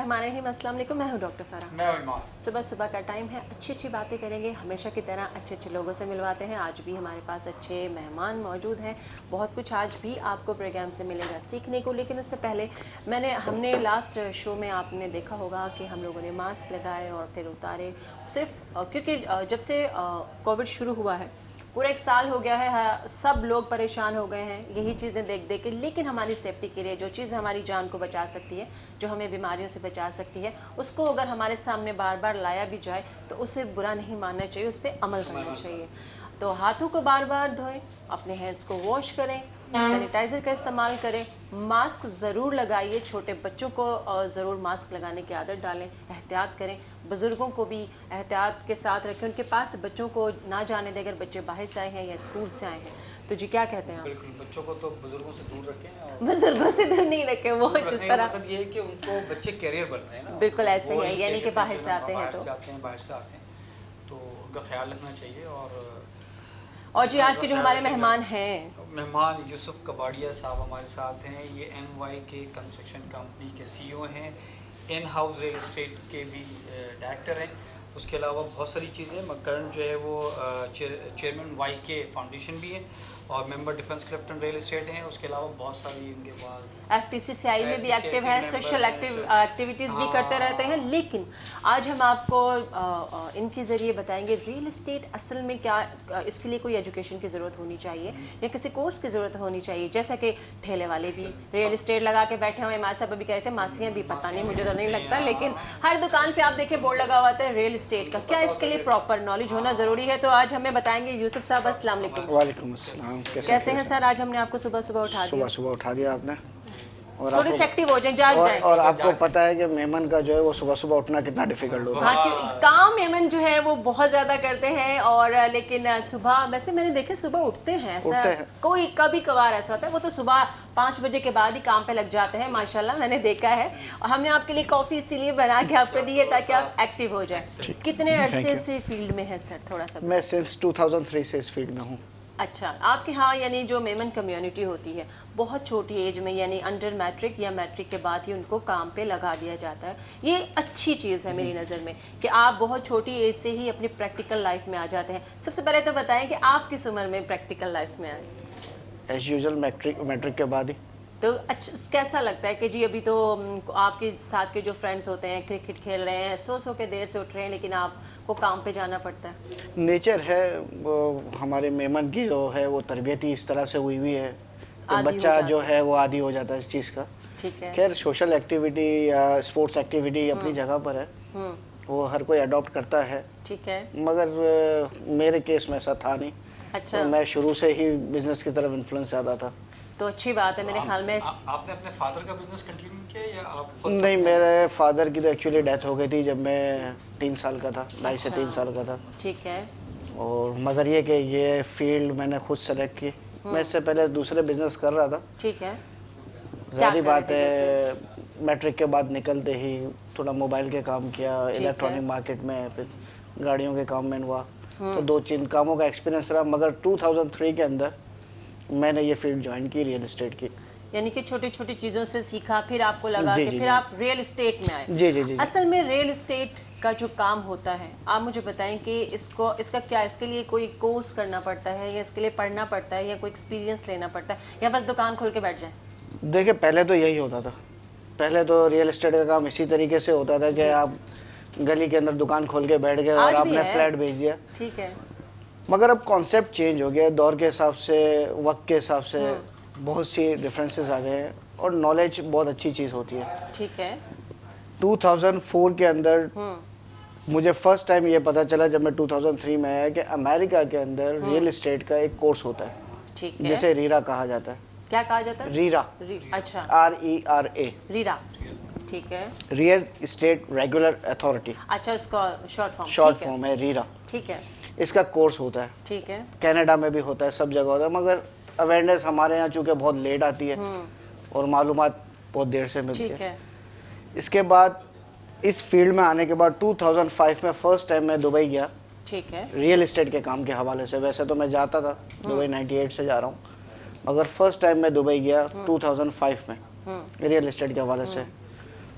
बिस्मिल्लाहिर्रहमानिर्रहीम। अस्सलाम वालेकुम। मैं हूँ डॉक्टर फराह। मैं ईमान। सुबह सुबह का टाइम है, अच्छी अच्छी बातें करेंगे। हमेशा की तरह अच्छे अच्छे लोगों से मिलवाते हैं। आज भी हमारे पास अच्छे मेहमान मौजूद हैं। बहुत कुछ आज भी आपको प्रोग्राम से मिलेगा सीखने को। लेकिन उससे पहले हमने लास्ट शो में आपने देखा होगा कि हम लोगों ने मास्क लगाए और फिर उतारे, सिर्फ क्योंकि जब से कोविड शुरू हुआ है, पूरा 1 साल हो गया है, सब लोग परेशान हो गए हैं यही चीज़ें देख देख के। लेकिन हमारी सेफ्टी के लिए जो चीज़ हमारी जान को बचा सकती है, जो हमें बीमारियों से बचा सकती है, उसको अगर हमारे सामने बार बार लाया भी जाए तो उसे बुरा नहीं मानना चाहिए, उस पर अमल करना चाहिए। तो हाथों को बार बार धोएं, अपने हैंड्स को वॉश करें, सैनिटाइज़र का इस्तेमाल करें, मास्क ज़रूर लगाइए। छोटे बच्चों को ज़रूर मास्क लगाने की आदत डालें, एहतियात करें। बुज़ुर्गों को भी एहतियात के साथ रखें, उनके पास बच्चों को ना जाने दें अगर बच्चे बाहर से आए हैं या स्कूल से आए हैं। तो जी क्या कहते हैं आप? बिल्कुल, बच्चों को तो बुजुर्गों से दूर रखें और बुजुर्गों से दूर नहीं रखें, वो जिस तरह मतलब ये है कि उनको बच्चे कैरियर बन रहे हैं ना, बिल्कुल ऐसे ही है, यानी कि बाहर से आते हैं तो बाहर से आते हैं तो उनका ख्याल रखना चाहिए। और जी आज के जो हमारे मेहमान हैं, मेहमान यूसुफ कबाड़िया साहब हमारे साथ हैं। ये MYK कंस्ट्रक्शन कंपनी के CEO हैं, इन हाउस रियल एस्टेट के भी डायरेक्टर हैं। उसके अलावा बहुत सारी चीज़ें, करंट जो है वो चेयरमैन YK फाउंडेशन भी है और member defence Clifton real estate हैं। उसके अलावा बहुत सारी इनके पास FPCCI में भी एक्टिव है, सोशल एक्टिविटीज़ भी करते रहते हैं। लेकिन आज हम आपको इनके ज़रिए बताएंगे रियल एस्टेट असल में क्या, इसके लिए कोई एजुकेशन की ज़रूरत होनी चाहिए या किसी कोर्स की ज़रूरत होनी चाहिए। जैसा कि ठेले वाले भी रियल एस्टेट लगा के बैठे हुए, माँ साहब अभी कह रहे थे, मासियाँ भी, पता नहीं मुझे तो नहीं लगता, लेकिन हर दुकान पर आप देखिए बोर्ड लगा हुआ है रियल एस्टेट का। क्या इसके लिए प्रॉपर नॉलेज होना ज़रूरी है? तो आज हमें बताएंगे यूसुफ साहब। अस्सलाम वालेकुम। वालेकुम अस्सलाम। कैसे हैं सर? आज हमने आपको सुबह सुबह उठा दिया। सुबह उठा दिया आपने, और थोड़ी सी एक्टिव हो जाए, जाग जाए। और आपको पता है कि मेमन का जो है वो सुबह सुबह उठना कितना डिफिकल्ट होता है। हाँ, काम मेमन जो है वो बहुत ज्यादा करते हैं। और लेकिन सुबह वैसे मैंने देखे सुबह उठते हैं, ऐसा कोई कभी कभार ऐसा होता है, वो तो सुबह 5 बजे के बाद ही काम पे लग जाते हैं माशाल्लाह, मैंने देखा है। और हमने आपके लिए कॉफी इसीलिए बना के आपको दी है ताकि आप एक्टिव हो जाए। कितने अरसे से फील्ड में है सर? थोड़ा सा। मैं सिंस 2003 से इस फील्ड में हूँ। अच्छा, आपके यहाँ यानी जो मेमन कम्युनिटी होती है बहुत छोटी एज में, यानी अंडर मैट्रिक या मैट्रिक के बाद ही उनको काम पे लगा दिया जाता है। ये अच्छी चीज़ है मेरी नज़र में कि आप बहुत छोटी एज से ही अपनी प्रैक्टिकल लाइफ में आ जाते हैं। सबसे पहले तो बताएं कि आप किस उम्र में प्रैक्टिकल लाइफ में आए? एज यूजुअल मैट्रिक के बाद ही। तो अच्छा कैसा लगता है कि जी अभी तो आपके साथ के जो फ्रेंड्स होते हैं क्रिकेट खेल रहे हैं, सो के देर से उठ रहे हैं, लेकिन आपको काम पे जाना पड़ता है? नेचर है वो, हमारे मेमन की जो है वो तरबियत ही इस तरह से हुई है कि बच्चा जो है वो आदी हो जाता है इस चीज़ का। ठीक है। खैर सोशल एक्टिविटी या स्पोर्ट्स एक्टिविटी अपनी जगह पर है, वो हर कोई अडॉप्ट करता है। ठीक है। मगर मेरे केस में ऐसा था नहीं। अच्छा। तो मैं शुरू से ही बिजनेस की तरफ इन्फ्लुएंस ज़्यादा था। तो अच्छी बात है मेरे ख्याल में। आपने अपने फादर का बिजनेस कंटिन्यू किया या आप खुद? नहीं, मेरे फादर की तो एक्चुअली डेथ हो गई थी जब मैं 3 साल का था, 2.5 से 3 साल का था। ठीक है। और मगर ये कि ये फील्ड मैंने खुद सेलेक्ट की। मैं इससे पहले दूसरे बिजनेस कर रहा था। ठीक है। ज़ाहिर बात है मैट्रिक के बाद निकलते ही थोड़ा मोबाइल के काम किया, इलेक्ट्रॉनिक मार्केट में, फिर गाड़ियों के काम में हुआ, तो 2-3 कामों का एक्सपीरियंस रहा। मगर 2003 के अंदर मैंने ये फील्ड ज्वाइन की रियल एस्टेट की। यानी कि छोटी छोटी चीज़ों से सीखा, फिर आपको लगा कि फिर आप रियल एस्टेट में आए। जी। असल में रियल एस्टेट का जो काम होता है, आप मुझे बताएं कि इसका क्या, इसके लिए कोई कोर्स करना पड़ता है या इसके लिए पढ़ना पड़ता है या कोई एक्सपीरियंस लेना पड़ता है या बस दुकान खोल के बैठ जाए? देखिए, पहले तो यही होता था। पहले तो रियल एस्टेट का काम इसी तरीके से होता था कि आप गली के अंदर दुकान खोल के बैठ गए और आपने फ्लैट भेज दिया। ठीक है। मगर अब कॉन्सेप्ट चेंज हो गया, दौर के हिसाब से, वक्त के हिसाब से बहुत सी डिफरेंसेस आ गए हैं और नॉलेज बहुत अच्छी चीज़ होती है। ठीक है। 2004 के अंदर मुझे फर्स्ट टाइम ये पता चला जब मैं 2003 में आया कि अमेरिका के अंदर रियल एस्टेट का एक कोर्स होता है। ठीक है। जिसे रीरा कहा जाता है। क्या कहा जाता है? रीरा। अच्छा। RERA। रीरा। ठीक है। Real estate regular authority. अच्छा, उसका शॉर्ट फॉर्म है रीरा। ठीक है। इसका कोर्स होता है। ठीक है। कनाडा में भी होता है, सब जगह होता है, मगर अवेयरनेस हमारे यहाँ चूँकि बहुत लेट आती है और मालूमात बहुत देर से मिलती है। इसके बाद इस फील्ड में आने के बाद 2005 में फर्स्ट टाइम मैं दुबई गया। ठीक है। रियल एस्टेट के काम के हवाले से। वैसे तो मैं जाता था, दुबई 98 से जा रहा हूँ, मगर फर्स्ट टाइम मैं दुबई गया 2005 में रियल एस्टेट के हवाले से।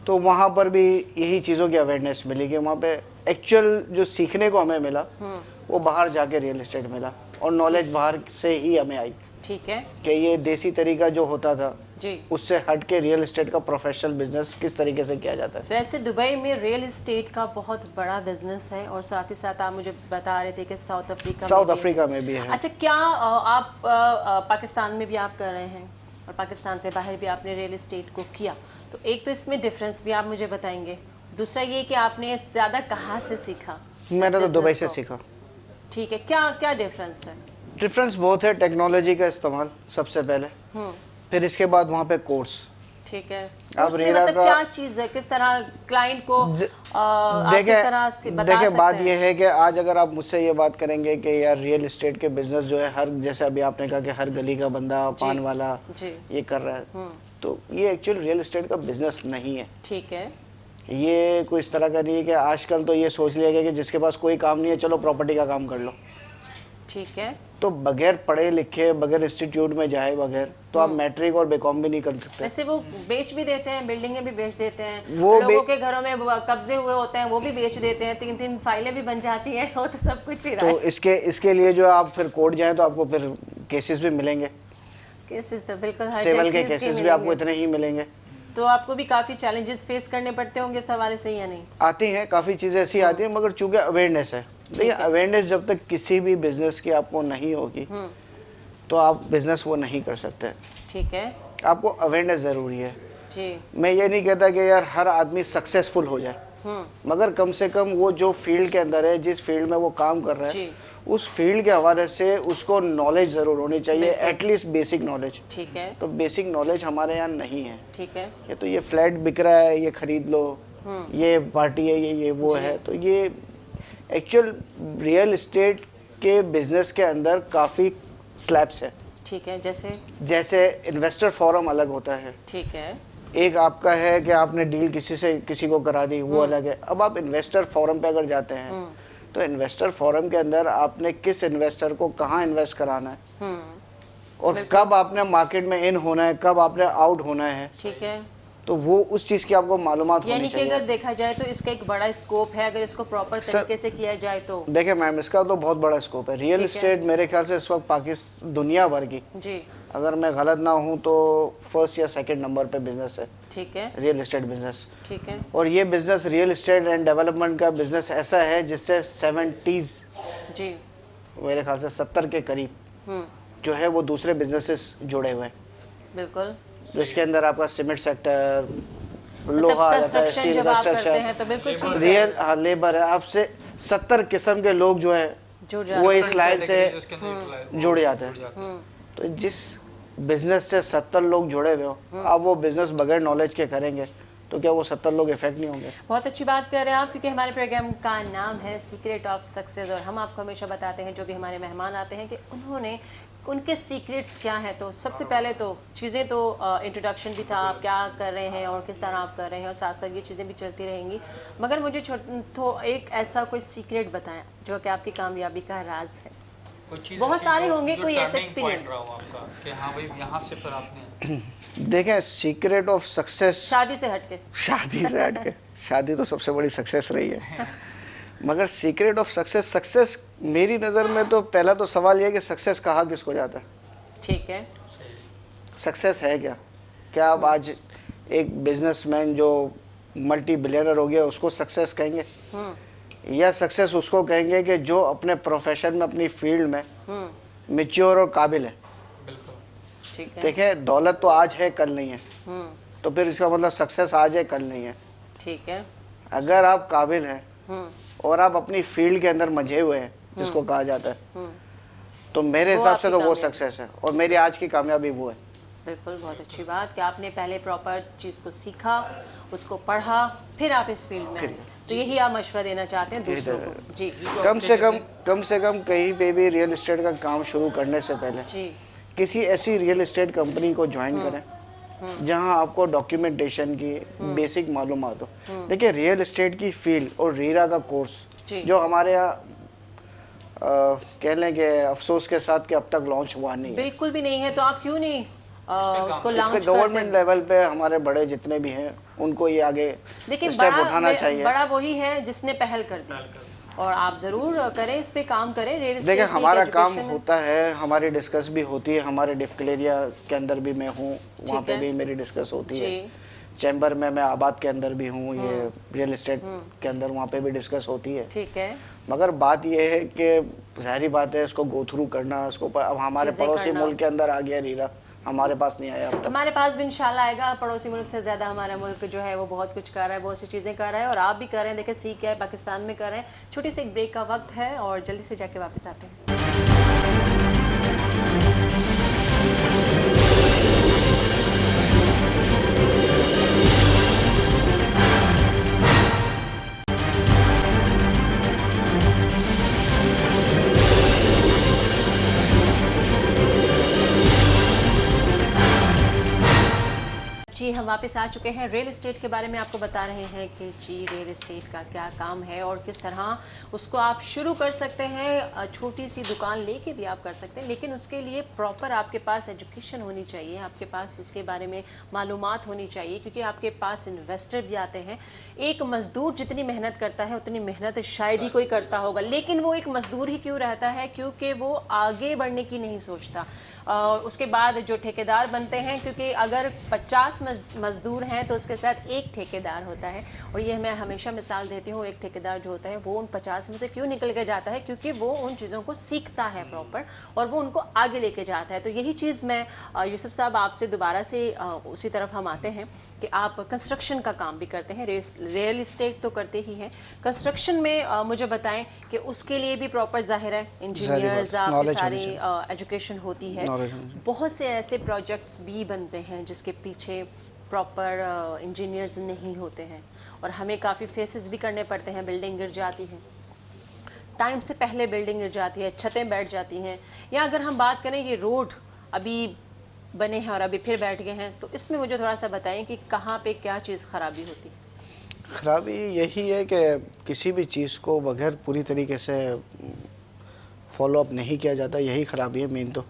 तो वहाँ पर भी यही चीज़ों की अवेयरनेस मिली कि वहाँ पे एक्चुअल जो सीखने को हमें मिला वो बाहर जाके रियल एस्टेट मिला, और नॉलेज बाहर से ही हमें आई। ठीक है कि ये देसी तरीका जो होता था जी, उससे हट के रियल एस्टेट का प्रोफेशनल बिजनेस किस तरीके से किया जाता है। वैसे दुबई में रियल एस्टेट का बहुत बड़ा बिजनेस है, और साथ ही साथ आप मुझे बता रहे थे कि साउथ अफ्रीका में भी है। अच्छा, क्या आप पाकिस्तान में भी आप कर रहे हैं और पाकिस्तान से बाहर भी आपने रियल एस्टेट को किया, तो एक तो इसमें डिफरेंस भी आप मुझे बताएंगे, दूसरा ये कि आपने ज़्यादा कहाँ से सीखा? मैंने तो इस दुबई business से को? सीखा। ठीक है, क्या क्या डिफरेंस है? डिफरेंस बहुत है, टेक्नोलॉजी का इस्तेमाल सबसे पहले, फिर इसके बाद वहाँ पे कोर्स। ठीक है, अब उसमें रेरा मतलब का क्या चीज़ है, किस तरह क्लाइंट को आप किस तरह से बता देखिए सकते बात हैं? ये है कि आज अगर आप मुझसे ये बात करेंगे कि यार रियल एस्टेट के बिजनेस जो है, हर जैसे अभी आपने कहा कि हर गली का बंदा पान वाला जी ये कर रहा है, तो ये एक्चुअल रियल एस्टेट का बिजनेस नहीं है। ठीक है, ये कोई इस तरह का नहीं है कि आजकल तो ये सोच लिया गया कि जिसके पास कोई काम नहीं है चलो प्रॉपर्टी का काम कर लो। ठीक है, तो बगैर पढ़े लिखे, बगैर इंस्टीट्यूट में जाए बगैर, तो आप मैट्रिक और बीकॉम भी नहीं कर सकते। वैसे वो बेच भी देते हैं, बिल्डिंगें भी बेच देते हैं, वो लोगों के घरों में कब्जे हुए होते हैं वो भी बेच देते हैं, 3-3 फाइलें भी बन जाती हैं, वो तो सब कुछ ही रहा तो है। इसके लिए जो आप फिर कोर्ट जाएं तो आपको फिर केसेस भी मिलेंगे, केसेस तो बिल्कुल हर सिविल के चीज़ केसेस भी मिलेंगे। आपको इतने ही मिलेंगे। तो आपको भी काफ़ी चैलेंजेस फेस करने पड़ते होंगे इस हवाले से, या नहीं? आती हैं, काफ़ी चीज़ें ऐसी आती हैं, मगर चूंकि अवेयरनेस है, देखिए अवेयरनेस जब तक किसी भी बिजनेस की आपको नहीं होगी तो आप बिजनेस वो नहीं कर सकते। ठीक है आपको अवेयरनेस ज़रूरी है। जी, मैं ये नहीं कहता कि यार हर आदमी सक्सेसफुल हो जाए, मगर कम से कम वो जो फील्ड के अंदर है, जिस फील्ड में वो काम कर रहा है, जी। उस फील्ड के हवाले से उसको नॉलेज ज़रूर होनी चाहिए, एटलीस्ट बेसिक नॉलेज। ठीक है, तो बेसिक नॉलेज हमारे यहाँ नहीं है। ठीक है, ये तो ये फ्लैट बिक रहा है, ये खरीद लो, ये पार्टी है, ये वो है, तो ये एक्चुअल रियल एस्टेट के बिजनेस के अंदर काफ़ी स्लैब्स है। ठीक है, जैसे इन्वेस्टर फोरम अलग होता है, ठीक है, एक आपका है कि आपने डील किसी को करा दी, वो अलग है। अब आप इन्वेस्टर फोरम पे अगर जाते हैं तो इन्वेस्टर फोरम के अंदर आपने किस इन्वेस्टर को कहाँ इन्वेस्ट कराना है और कब आपने मार्केट में इन होना है, कब आपने आउट होना है, ठीक है। तो वो उस चीज़ की आपको मालूमात होनी यानी कि चाहिए। अगर देखा जाए तो इसका एक बड़ा स्कोप है, अगर इसको प्रॉपर तरीके से किया जाए तो। देखिए मैम, इसका तो बहुत बड़ा स्कोप है। रियल एस्टेट मेरे ख्याल से इस वक्त पाकिस्तान दुनिया भर की, जी, अगर मैं गलत ना हूँ तो फर्स्ट या सेकंड नंबर पे बिजनेस है ठीक है, रियल एस्टेट बिजनेस। ठीक है, और ये business real estate and development का बिजनेस ऐसा है जिससे 70s जी, मेरे ख्याल से 70 के करीब जो है वो दूसरे बिजनेसेस जुड़े हुए हैं, बिल्कुल। जिसके अंदर आपका सीमेंट सेक्टर, लोहा, कंस्ट्रक्शन जब आप करते हैं तो बिल्कुल ठीक है, रियल लेबर है। आपसे 70 किस्म के लोग जो है जुड़ वो इस लाइन से उसके अंदर जुड़ जाते हैं। तो जिस बिजनेस से 70 लोग जुड़े हुए हो, आप वो बिजनेस बगैर नॉलेज के करेंगे तो क्या वो 70 लोग इफेक्ट नहीं होंगे? बहुत अच्छी बात कर रहे हैं आप, क्योंकि हमारे प्रोग्राम का नाम है सीक्रेट ऑफ सक्सेस, और हम आपको हमेशा बताते हैं जो भी हमारे मेहमान आते हैं कि उनके सीक्रेट्स क्या हैं। तो सबसे पहले तो चीज़ें तो इंट्रोडक्शन भी था, आप क्या कर रहे हैं और किस तरह आप कर रहे हैं, और साथ साथ ये चीज़ें भी चलती रहेंगी, मगर मुझे तो एक ऐसा कोई सीक्रेट बताएं जो कि आपकी कामयाबी का राज है। बहुत सारे होंगे, कोई ऐसा एक्सपीरियंस आपका कि हाँ भाई यहाँ से फिर आपने देखें, सीक्रेट ऑफ सक्सेस शादी से हटके, शादी तो सबसे बड़ी सक्सेस रही है, मगर सीक्रेट ऑफ सक्सेस मेरी नज़र में तो पहला तो सवाल ये है कि सक्सेस कहाँ किसको जाता है? ठीक है, सक्सेस है क्या? क्या आप आज एक बिजनेसमैन जो मल्टी बिलियनर हो गया उसको सक्सेस कहेंगे, या सक्सेस उसको कहेंगे कि जो अपने प्रोफेशन में, अपनी फील्ड में मैच्योर और काबिल है? ठीक है, देखिए, दौलत तो आज है कल नहीं है, तो फिर इसका मतलब सक्सेस आज है कल नहीं है। ठीक है, अगर आप काबिल हैं और आप अपनी फील्ड के अंदर मंझे हुए हैं जिसको कहा जाता है, तो मेरे हिसाब से तो वो सक्सेस है, और मेरी आज की कामयाबी वो है। बिल्कुल, बहुत अच्छी बात कि आपने पहले प्रॉपर चीज़ को सीखा, उसको पढ़ा, फिर आप इस फील्ड में आए। तो यही आप मशवरा देना चाहते हैं दूसरों को? जी, कम से कम कहीं पे भी रियल एस्टेट का काम शुरू करने से पहले जी, किसी ऐसी रियल एस्टेट कंपनी को ज्वाइन करें जहां आपको डॉक्यूमेंटेशन की बेसिक मालूमात हो। देखिए, रियल एस्टेट की फील्ड और रीरा का कोर्स जो हमारे यहाँ कह लें कि अफसोस के साथ कि अब तक लॉन्च हुआ नहीं है। बिल्कुल भी नहीं है, तो आप क्यों नहीं उसको इस लॉन्च पे करते गवर्नमेंट हैं। लेवल पे हमारे बड़े जितने भी हैं उनको ये आगे देखिए स्टेप उठाना चाहिए। बड़ा वही है जिसने पहल कर दी, और आप जरूर करें, इस पे काम करें। रियल एस्टेट देखिए की हमारा काम एजुकेशन है। होता है, हमारी डिस्कस भी होती है, हमारे डिफकल एरिया के अंदर भी मैं हूँ, वहाँ पे है। भी मेरी डिस्कस होती है। जी। चैम्बर में मैं आबाद के अंदर भी हूँ, ये रियल एस्टेट के अंदर, वहाँ पे भी डिस्कस होती है। ठीक है। मगर बात ये है कि जाहिर बात है इसको गो थ्रू करना, इसको अब हमारे चीज़ें पड़ोसी करना। मुल्क के अंदर आ गया रीरा, हमारे पास नहीं आया अब तक। हमारे पास भी इंशाल्लाह आएगा। पड़ोसी मुल्क से ज़्यादा हमारा मुल्क जो है वो बहुत कुछ कर रहा है, बहुत सी चीज़ें कर रहा है, और आप भी कर रहे हैं। देखिए सीख क्या है, पाकिस्तान में कर रहे हैं। छोटी सी एक ब्रेक का वक्त है और जल्दी से जाके वापस आते हैं। जी हम वापस आ चुके हैं। रियल एस्टेट के बारे में आपको बता रहे हैं कि जी रियल एस्टेट का क्या काम है और किस तरह उसको आप शुरू कर सकते हैं। छोटी सी दुकान लेके भी आप कर सकते हैं, लेकिन उसके लिए प्रॉपर आपके पास एजुकेशन होनी चाहिए, आपके पास उसके बारे में मालूमात होनी चाहिए, क्योंकि आपके पास इन्वेस्टर भी आते हैं। एक मजदूर जितनी मेहनत करता है उतनी मेहनत शायद ही कोई करता होगा, लेकिन वो एक मजदूर ही क्यों रहता है? क्योंकि वो आगे बढ़ने की नहीं सोचता। उसके बाद जो ठेकेदार बनते हैं, क्योंकि अगर 50 मजदूर हैं तो उसके साथ एक ठेकेदार होता है, और ये मैं हमेशा मिसाल देती हूँ। एक ठेकेदार जो होता है वो उन 50 में से क्यों निकल के जाता है? क्योंकि वो उन चीज़ों को सीखता है प्रॉपर, और वो उनको आगे लेके जाता है। तो यही चीज़ मैं यूसुफ साहब आपसे दोबारा से उसी तरफ हम आते हैं कि आप कंस्ट्रक्शन का काम भी करते हैं, रियल इस्टेट तो करते ही हैं, कंस्ट्रक्शन में मुझे बताएं कि उसके लिए भी प्रॉपर जाहिर है इंजीनियर्स आपकी सारी एजुकेशन होती है। बहुत से ऐसे प्रोजेक्ट्स भी बनते हैं जिसके पीछे प्रॉपर इंजीनियर्स नहीं होते हैं, और हमें काफ़ी फेसेस भी करने पड़ते हैं। बिल्डिंग गिर जाती है, टाइम से पहले बिल्डिंग गिर जाती है, छतें बैठ जाती हैं, या अगर हम बात करें ये रोड अभी बने हैं और अभी फिर बैठ गए हैं, तो इसमें मुझे थोड़ा सा बताएं कि कहाँ पे क्या चीज़ ख़राबी होती है। खराबी यही है कि किसी भी चीज़ को बगैर पूरी तरीके से फॉलो अप नहीं किया जाता, यही खराबी है मेन तो।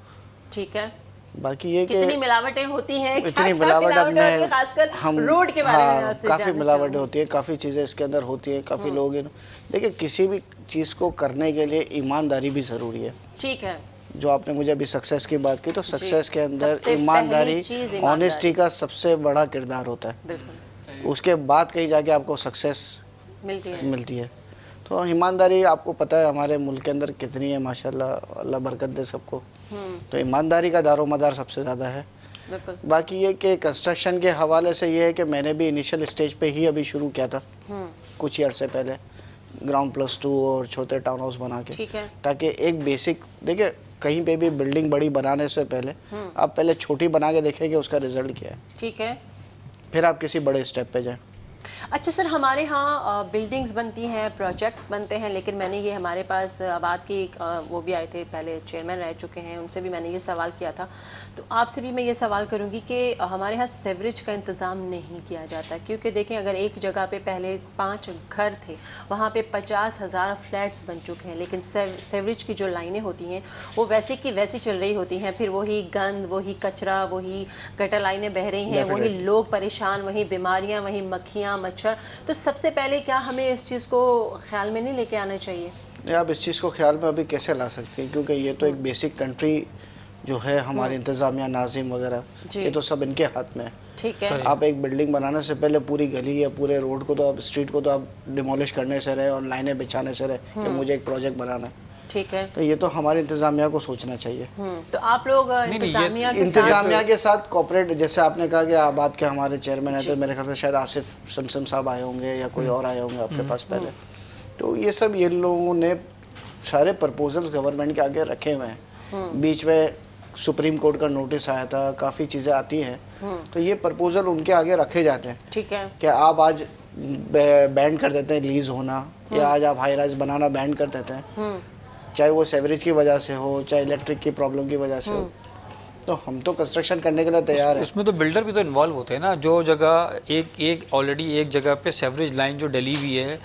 ठीक है। बाकी ये कि कितनी मिलावटें होती हैं, इतनी मिलावट हमने खासकर हम रोड के बारे में हाँ, आपसे काफ़ी जानना मिलावटें चाहूंगी। होती है, काफ़ी चीज़ें इसके अंदर होती हैं, काफ़ी लोग देखिए किसी भी चीज़ को करने के लिए ईमानदारी भी ज़रूरी है। ठीक है। जो आपने मुझे अभी सक्सेस की बात की, तो सक्सेस के अंदर सबसे ईमानदारी, पहली चीज़ ईमानदारी। ऑनेस्टी का सबसे बड़ा किरदार होता है। बिल्कुल उसके बाद कहीं जाके आपको सक्सेस मिलती है। तो ईमानदारी आपको पता है हमारे मुल्क के अंदर कितनी है, माशाल्लाह, अल्लाह बरकत दे सबको। तो ईमानदारी का दारोमदार सबसे ज़्यादा है। बिल्कुल। बाकी ये कि कंस्ट्रक्शन के हवाले से ये है कि मैंने भी इनिशियल स्टेज पे ही अभी शुरू किया था कुछ ही अर्से पहले, ग्राउंड +2 और छोटे टाउन हाउस बना के, ठीक है। ताकि एक बेसिक, देखिए कहीं पे भी बिल्डिंग बड़ी बनाने से पहले आप पहले छोटी बना के देखें कि उसका रिजल्ट क्या है, ठीक है। फिर आप किसी बड़े स्टेप पे जाएं। अच्छा सर, हमारे यहाँ बिल्डिंग्स बनती हैं, प्रोजेक्ट्स बनते हैं, लेकिन मैंने ये हमारे पास आबाद की वो भी आए थे, पहले चेयरमैन रह चुके हैं, उनसे भी मैंने ये सवाल किया था। तो आपसे भी मैं ये सवाल करूँगी कि हमारे यहाँ सीवरेज का इंतज़ाम नहीं किया जाता, क्योंकि देखें अगर एक जगह पे पहले 5 घर थे, वहाँ पे 50,000 फ्लैट्स बन चुके हैं, लेकिन सीवरेज की जो लाइनें होती हैं वो वैसे की वैसी चल रही होती हैं। फिर वही गंद, वही कचरा, वही गटर लाइनें बह रही हैं, वही लोग परेशान, वही बीमारियाँ, वही मक्खियाँ, मच्छर। तो सबसे पहले क्या हमें इस चीज़ को ख्याल में नहीं लेके आना चाहिए? नहीं, आप इस चीज़ को ख्याल में अभी कैसे ला सकते हैं, क्योंकि ये तो एक बेसिक कंट्री जो है हमारी इंतज़ामिया, नाजिम वगैरह, ये तो सब इनके हाथ में है। ठीक है। आप एक बिल्डिंग बनाने से पहले पूरी गली या पूरे रोड को तो आप, स्ट्रीट को तो आप डिमोलिश करने से रहे और लाइनें बिछाने से रहे कि मुझे एक प्रोजेक्ट बनाना है। ठीक है। तो ये तो हमारी इंतज़ामिया को सोचना चाहिए। तो आप लोग इंतज़ामिया के साथ कोऑपरेट, जैसे आपने कहा कि आबाद के हमारे चेयरमैन है, तो मेरे ख्याल से शायद आसिफ समसम साहब आए होंगे या कोई और आए होंगे आपके पास पहले। तो ये सब ये लोगों ने सारे प्रपोजल्स गवर्नमेंट के आगे रखे हुए हैं। बीच में सुप्रीम कोर्ट का नोटिस आया था, काफ़ी चीज़ें आती हैं, तो ये प्रपोजल उनके आगे रखे जाते हैं। ठीक है। कि आप आज बैन कर देते हैं लीज होना, या आज आप हाई राइज बनाना बैन कर देते हैं, चाहे वो सीवरेज की वजह से हो, चाहे इलेक्ट्रिक की प्रॉब्लम की वजह से हो। तो हम तो कंस्ट्रक्शन करने के लिए तैयार है। उसमें तो बिल्डर भी तो इन्वॉल्व होते हैं ना, जो जगह एक ऑलरेडी एक जगह पे सेवरेज लाइन जो डली हुई है,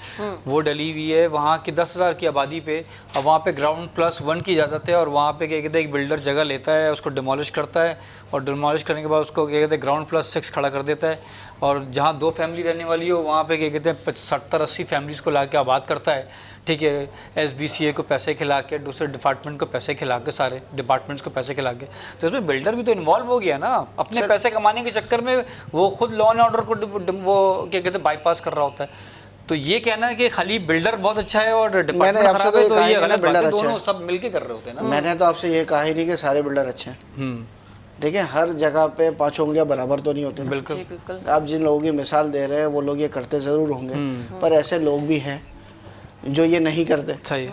वो डली हुई है वहाँ की 10,000 की आबादी पे, अब वहाँ पे ग्राउंड +1 की इजाज़त है, और वहाँ पे क्या कहते हैं एक बिल्डर जगह लेता है, उसको डिमोलिश करता है, और डिमोलिश करने के बाद उसको क्या कहते हैं ग्राउंड +6 खड़ा कर देता है, और जहाँ 2 फैमिली रहने वाली हो वहाँ पे क्या कहते हैं 70-80 फैमिलीज़ को ला के आबाद करता है, ठीक है, SBCA को पैसे खिला के, दूसरे डिपार्टमेंट को पैसे खिला के, सारे डिपार्टमेंट्स को पैसे खिला के, तो इसमें बिल्डर भी तो इन्वॉल्व हो गया ना, अपने पैसे कमाने के चक्कर में वो खुद लॉ एंड ऑर्डर को वो क्या कहते हैं बाईपास कर रहा होता है। तो ये कहना है कि खाली बिल्डर बहुत अच्छा है और डिपार्टमेंट खराब है, तो ये गलत बात है, दोनों सब मिलके कर रहे होते हैं ना। मैंने तो आपसे ये कहा ही नहीं कि सारे बिल्डर अच्छे हैं। देखिए हर जगह पे 5 उंगलियां बराबर तो नहीं होती ना। बिल्कुल। आप जिन लोगों की मिसाल दे रहे हैं वो लोग ये करते ज़रूर होंगे, पर ऐसे लोग भी हैं जो ये नहीं करते। सही,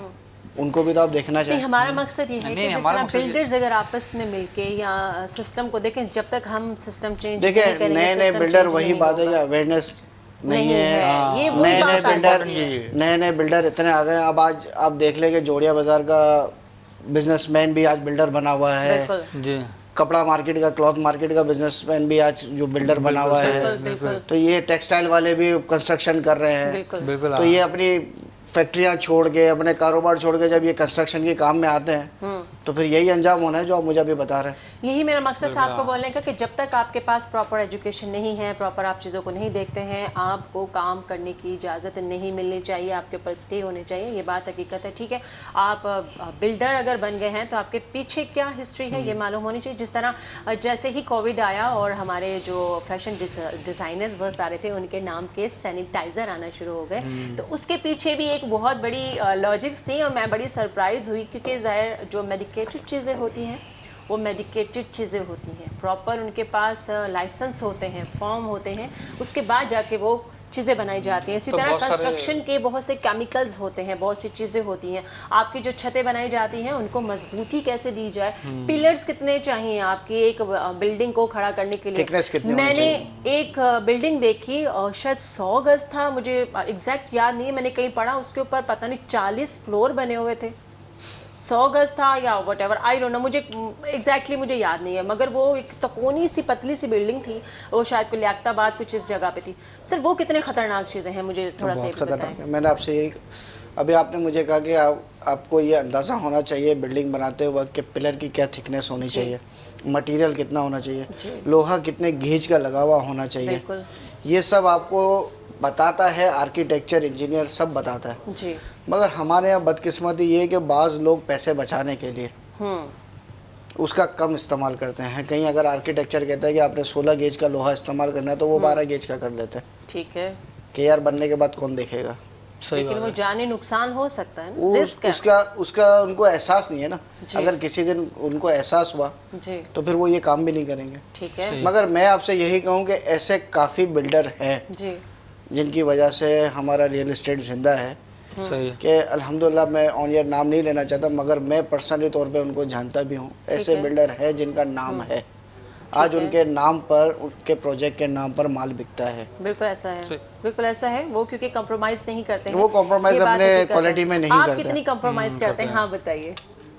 उनको भी तो आप देखना चाहिए। हमारा मकसद ये है कि जिस तरह बिल्डर्स अगर आपस में मिलके या सिस्टम को देखें, जब तक हम सिस्टम चेंज देखिए नए बिल्डर, वही बात है कि अवेयरनेस नहीं है। ये नए नए बिल्डर इतने आ गए। अब आज आप देख लेंगे जोड़िया बाजार का बिजनेसमैन भी आज बिल्डर बना हुआ है जी, कपड़ा मार्केट का, क्लॉथ मार्केट का बिजनेसमैन भी आज जो बिल्डर बना हुआ है, तो ये टेक्सटाइल वाले भी कंस्ट्रक्शन कर रहे हैं। बिल्कुल। तो ये अपनी फैक्ट्रियां छोड़ के, अपने कारोबार छोड़ के जब ये कंस्ट्रक्शन के काम में आते हैं तो फिर यही अंजाम होना है जो आप मुझे अभी बता रहे हैं। यही मेरा मकसद था आपको बोलने का कि जब तक आपके पास प्रॉपर एजुकेशन नहीं है, प्रॉपर आप चीज़ों को नहीं देखते हैं, आपको काम करने की इजाज़त नहीं मिलनी चाहिए, आपके ऊपर स्टे होने चाहिए। ये बात हकीकत है, ठीक है। आप बिल्डर अगर बन गए हैं तो आपके पीछे क्या हिस्ट्री है ये मालूम होनी चाहिए। जिस तरह जैसे ही कोविड आया और हमारे जो फैशन डिज़ाइनर्स बहुत सारे थे उनके नाम के सैनिटाइज़र आना शुरू हो गए, तो उसके पीछे भी एक बहुत बड़ी लॉजिक्स थी और मैं बड़ी सरप्राइज हुई, क्योंकि ज़ाहिर जो मेडिकेटेड चीज़ें होती हैं वो मेडिकेटेड चीज़ें होती हैं, प्रॉपर उनके पास लाइसेंस होते हैं, फॉर्म होते हैं, उसके बाद जाके वो चीज़ें बनाई जाती हैं। इसी तरह कंस्ट्रक्शन के बहुत से केमिकल्स होते हैं, बहुत सी चीज़ें होती हैं। आपकी जो छतें बनाई जाती हैं उनको मजबूती कैसे दी जाए, पिलर्स कितने चाहिए आपकी एक बिल्डिंग को खड़ा करने के लिए। मैंने एक बिल्डिंग देखी और शायद 100 गज था, मुझे एग्जैक्ट याद नहीं है, मैंने कहीं पढ़ा उसके ऊपर पता नहीं 40 फ्लोर बने हुए थे। 100 गज था या what ever, I don't know, मुझे एग्जैक्टली मुझे याद नहीं है, मगर वो एक तकोनी सी पतली सी बिल्डिंग थी, वो शायद कोई लियाकताबाद कुछ इस जगह पे थी। सर वो कितने खतरनाक चीज़ें हैं, मुझे थोड़ा सा बताएं। मैंने आपसे यही, अभी आपने मुझे कहा कि आपको ये अंदाज़ा होना चाहिए बिल्डिंग बनाते वक्त कि पिलर की क्या थिकनेस होनी चाहिए, मटेरियल कितना होना चाहिए, लोहा कितने गेज का लगा हुआ होना चाहिए, ये सब आपको बताता है आर्किटेक्चर इंजीनियर, सब बताता है जी। मगर हमारे यहाँ बदकिस्मती ये है कि बाज़ लोग पैसे बचाने के लिए उसका कम इस्तेमाल करते हैं। कहीं अगर आर्किटेक्चर कहता है कि आपने 16 गेज का लोहा इस्तेमाल करना है तो वो 12 गेज का कर लेते हैं, ठीक है, कि यार बनने के बाद कौन देखेगा। लेकिन वो जाने नुकसान हो सकता है, उसका उनको एहसास नहीं है ना। अगर किसी दिन उनको एहसास हुआ तो फिर वो ये काम भी नहीं करेंगे, ठीक है। मगर मैं आपसे यही कहूँ कि ऐसे काफ़ी बिल्डर हैं जिनकी वजह से हमारा रियल एस्टेट जिंदा है, कि अल्हम्दुलिल्लाह, मैं ऑन ईयर नाम नहीं लेना चाहता मगर मैं पर्सनली तौर पे उनको जानता भी हूँ। ऐसे बिल्डर है जिनका नाम है, आज उनके नाम पर, उनके प्रोजेक्ट के नाम पर माल बिकता है। बिल्कुल ऐसा है, बिल्कुल ऐसा है। वो क्योंकि कॉम्प्रोमाइज नहीं करते हैं, वो कॉम्प्रोमाइज अपने क्वालिटी में नहीं करते। आप कितनी कॉम्प्रोमाइज करते हैं, हाँ बताइए।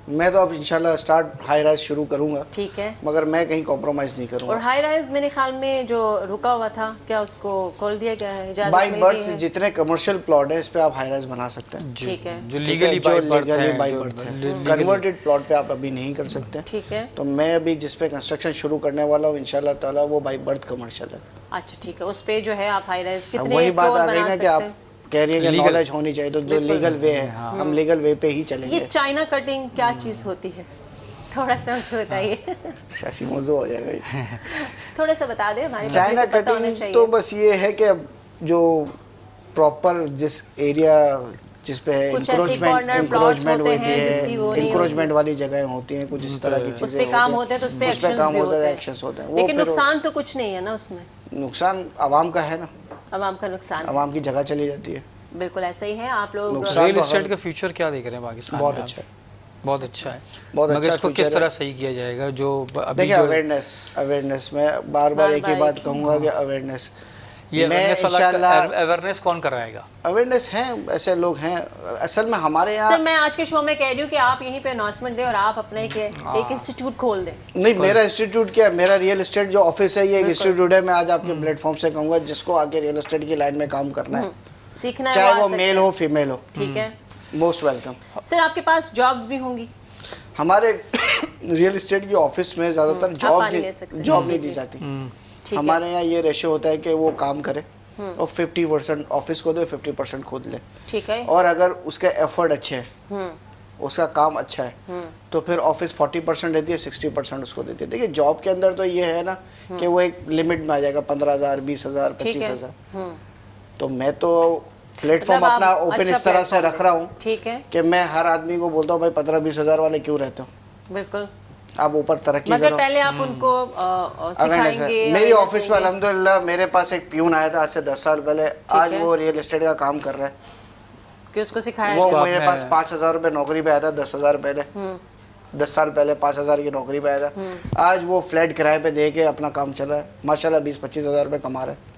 मैं तो अब इंशाल्लाह स्टार्ट हाई राइज शुरू करूंगा, ठीक है, मगर मैं कहीं कॉम्प्रोमाइज नहीं करूंगा। और हाई राइज मेरे ख्याल में जो रुका हुआ था, क्या उसको खोल दिया गया है? इजाजत बाई बर्थ जितने कमर्शियल प्लॉट है इस पे आप हाई राइज बना सकते हैं, ठीक है, जो लीगली बाई बर्थ है। कन्वर्टेड प्लॉट पे आप अभी नहीं कर सकते, ठीक है। तो मैं अभी जिस पे कंस्ट्रक्शन शुरू करने वाला हूँ इंशाल्लाह ताला वो बाई बर्थ कमर्शियल है। अच्छा ठीक है, उस पे जो है आप हाई राइज कितने वही बात आ गई बना ना कि आप कह रही है कि नॉलेज होनी चाहिए, तो जो लीगल वे है हम लीगल वे पे ही चलेंगे। ये चाइना कटिंग क्या चीज़ होती है, थोड़ा सा मुझे बताइए। सियासी मौजू हो जाएगा थोड़ा सा बता दें हमारे चाइना कटिंग। तो बस ये है कि जो प्रॉपर जिस एरिया जिस पे इंक्रोचमेंट वाली जगह होती हैं, कुछ इस तरह की चीजें होती हैं, काम होते हैं तो उस पे एक्शंस होते हैं, लेकिन नुकसान तो कुछ नहीं है ना उसमें। नुकसान आवाम का है ना, आवाम का नुकसान, आवाम की जगह चली जाती है। बिल्कुल ऐसा ही है। आप लोग रियल एस्टेट का फ्यूचर क्या देख रहे हैं पाकिस्तान में? बहुत अच्छा है, बहुत अच्छा है, बहुत मगर अच्छा। इसको किस तरह सही किया जाएगा? जो देखिए अवेयरनेस, मैं बार बार एक ही बात कहूँगा कि अवेयरनेस, ये मैं इंशाल्लाह अवेयरनेस कौन कराएगा? अवेयरनेस है, ऐसे लोग हैं असल में हमारे यहाँ। सर मैं आज के शो में कह रही हूँ कि आप यहीं पे अनाउंसमेंट दें और आप अपना एक इंस्टीट्यूट खोल दें। नहीं, मेरा इंस्टीट्यूट क्या है, मेरा रियल एस्टेट जो ऑफिस है ये एक इंस्टीट्यूट है। मैं आज आपके प्लेटफॉर्म से कहूँगा जिसको आके रियल एस्टेट की लाइन में काम करना है, सीखना है, चाहे वो मेल हो फीमेल हो, ठीक है, मोस्ट वेलकम। सर आपके पास जॉब्स भी होंगी? हमारे रियल एस्टेट की ऑफिस में ज़्यादातर जॉब नहीं दी जाती। हमारे यहाँ ये रेशियो होता है कि वो काम करे और 50% ऑफिस को दे, 50% खुद ले। ठीक है। और अगर उसके एफर्ट अच्छे हैं, उसका काम अच्छा है, तो फिर ऑफिस 40% देती है, 60% उसको देती है। देखिए जॉब के अंदर तो ये है ना कि वो एक लिमिट में आ जाएगा, 15,000, 20,000, 25,000। तो मैं तो प्लेटफॉर्म मतलब अपना ओपन अच्छा इस तरह से रख रहा हूँ, ठीक है, कि मैं हर आदमी को बोलता हूँ भाई 15-20,000 वाले क्यों रहते हो, बिल्कुल, आप ऊपर तरक्की मगर करो। पहले आप उनको सिखाएंगे। मेरी ऑफिस में अल्हम्दुलिल्लाह मेरे पास एक प्यून आया था आज से 10 साल पहले, आज है। वो रियल एस्टेट का काम कर रहा है। कि उसको सिखाया वो जाए। मेरे पास 5,000 रुपए नौकरी पे आया था 10,000 पहले, 10 साल पहले 5,000 की नौकरी पे आया था। आज वो फ्लैट किराए पे दे के अपना काम चल रहा है, माशाल्लाह 20-25,000 रुपए कमा रहा है,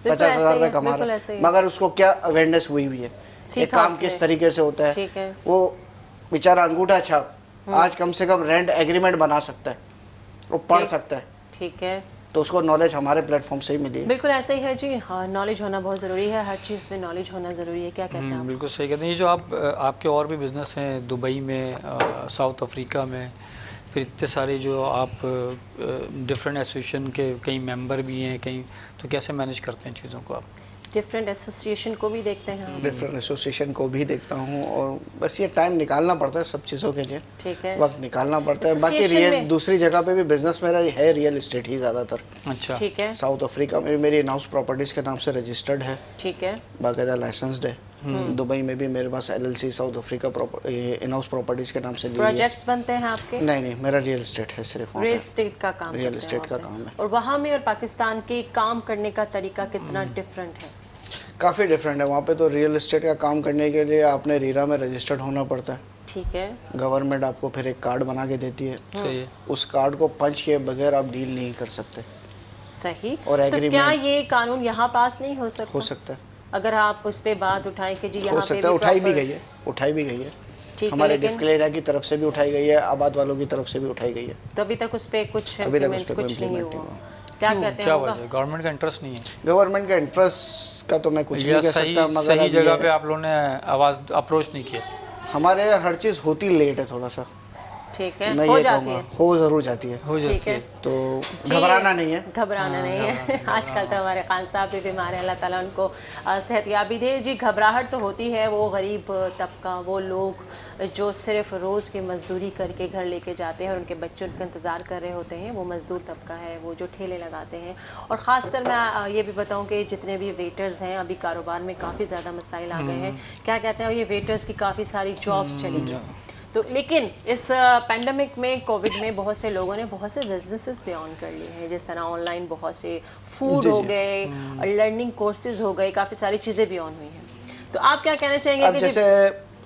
50,000 रुपए कमा रहा है। मगर उसको क्या अवेयरनेस हुई भी है, एक काम किस तरीके से होता है। वो बेचारा अंगूठा छाप आज कम से कम रेंट एग्रीमेंट बना सकता है, वो पढ़ सकता है, ठीक है, तो उसको नॉलेज हमारे प्लेटफॉर्म से ही मिली है। बिल्कुल ऐसा ही है जी। हाँ, नॉलेज होना बहुत ज़रूरी है, हर चीज़ में नॉलेज होना ज़रूरी है। क्या कहते हैं आप? बिल्कुल सही कहते हैं। ये जो आपके और भी बिजनेस हैं दुबई में, साउथ अफ्रीका में, फिर इतने सारे जो आप डिफरेंट एसोसिएशन के कई मेंबर भी हैं कहीं, तो कैसे मैनेज करते हैं चीज़ों को आप? डिफरेंट एसोसिएशन को भी देखते हैं आप? डिफरेंट एसोसिएशन को भी देखता हूँ, और बस ये टाइम निकालना पड़ता है सब चीज़ों के लिए, ठीक है, वक्त निकालना पड़ता है। बाकी रियल दूसरी जगह पे भी बिजनेस मेरा है रियल एस्टेट ही ज़्यादातर। अच्छा, ठीक है। साउथ अफ्रीका में भी मेरी इन हाउस प्रॉपर्टीज़ के नाम से रजिस्टर्ड है, ठीक है, बाकायदा लाइसेंस्ड है। दुबई में भी मेरे पास LLC south Africa in house properties के नाम से ली है। प्रोजेक्ट्स बनते हैं आपके? नहीं, मेरा रियल एस्टेट है, सिर्फ रियल एस्टेट का काम, रियल एस्टेट का काम है। और वहाँ में और पाकिस्तान के काम करने का तरीका कितना डिफरेंट है? काफ़ी डिफरेंट है। वहाँ पे तो रियल एस्टेट का काम करने के लिए आपने रीरा में रजिस्टर्ड होना पड़ता है, ठीक है, गवर्नमेंट आपको फिर एक कार्ड बना के देती है, सही है। उस कार्ड को पंच किए बगैर आप डील नहीं कर सकते। सही। और तो क्या ये कानून यहाँ पास नहीं हो सकता? हो सकता है, अगर आप उस पे बात उठाएं कि जी यहाँ हो पे सकता है, उठाई भी गई है, हमारे डिफकल एरिया की तरफ से भी उठाई गई है, आबाद वालों की तरफ से भी उठाई गई है। तो अभी तक उस पे कुछ नहीं हुआ। क्या कहते हैं? क्या वजह है? गवर्नमेंट का इंटरेस्ट नहीं है? गवर्नमेंट का इंटरेस्ट का तो मैं कुछ नहीं कह सकता, मगर सही जगह पे आप लोगों ने आवाज अप्रोच नहीं किया। हमारे यहाँ हर चीज़ होती लेट है थोड़ा सा, ठीक है, मैं हो ये जाती कहूँगा, है, हो ज़रूर जाती है, हो जाती है, तो घबराना नहीं है, घबराना नहीं है। आजकल तो हमारे खान साहब भी बीमार हैं, अल्लाह ताला उनको सेहतयाबी दे। जी घबराहट तो होती है, वो गरीब तबका, वो लोग जो सिर्फ रोज़ की मजदूरी करके घर लेके जाते हैं और उनके बच्चे उनका इंतज़ार कर रहे होते हैं, वो मज़दूर तबका है, वो जो ठेले लगाते हैं। और ख़ासकर मैं ये भी बताऊं कि जितने भी वेटर्स हैं, अभी कारोबार में काफ़ी ज़्यादा मसाइल आ गए हैं। क्या कहते हैं, ये वेटर्स की काफ़ी सारी जॉब्स चली गई। तो लेकिन इस पैंडमिक में, कोविड में बहुत से लोगों ने बहुत से बिजनेसेस भी ऑन कर लिए हैं, जिस तरह ऑनलाइन बहुत से फूड हो गए, लर्निंग कोर्सेज हो गए, काफ़ी सारी चीज़ें भी ऑन हुई हैं। तो आप क्या कहना चाहेंगे? अब जैसे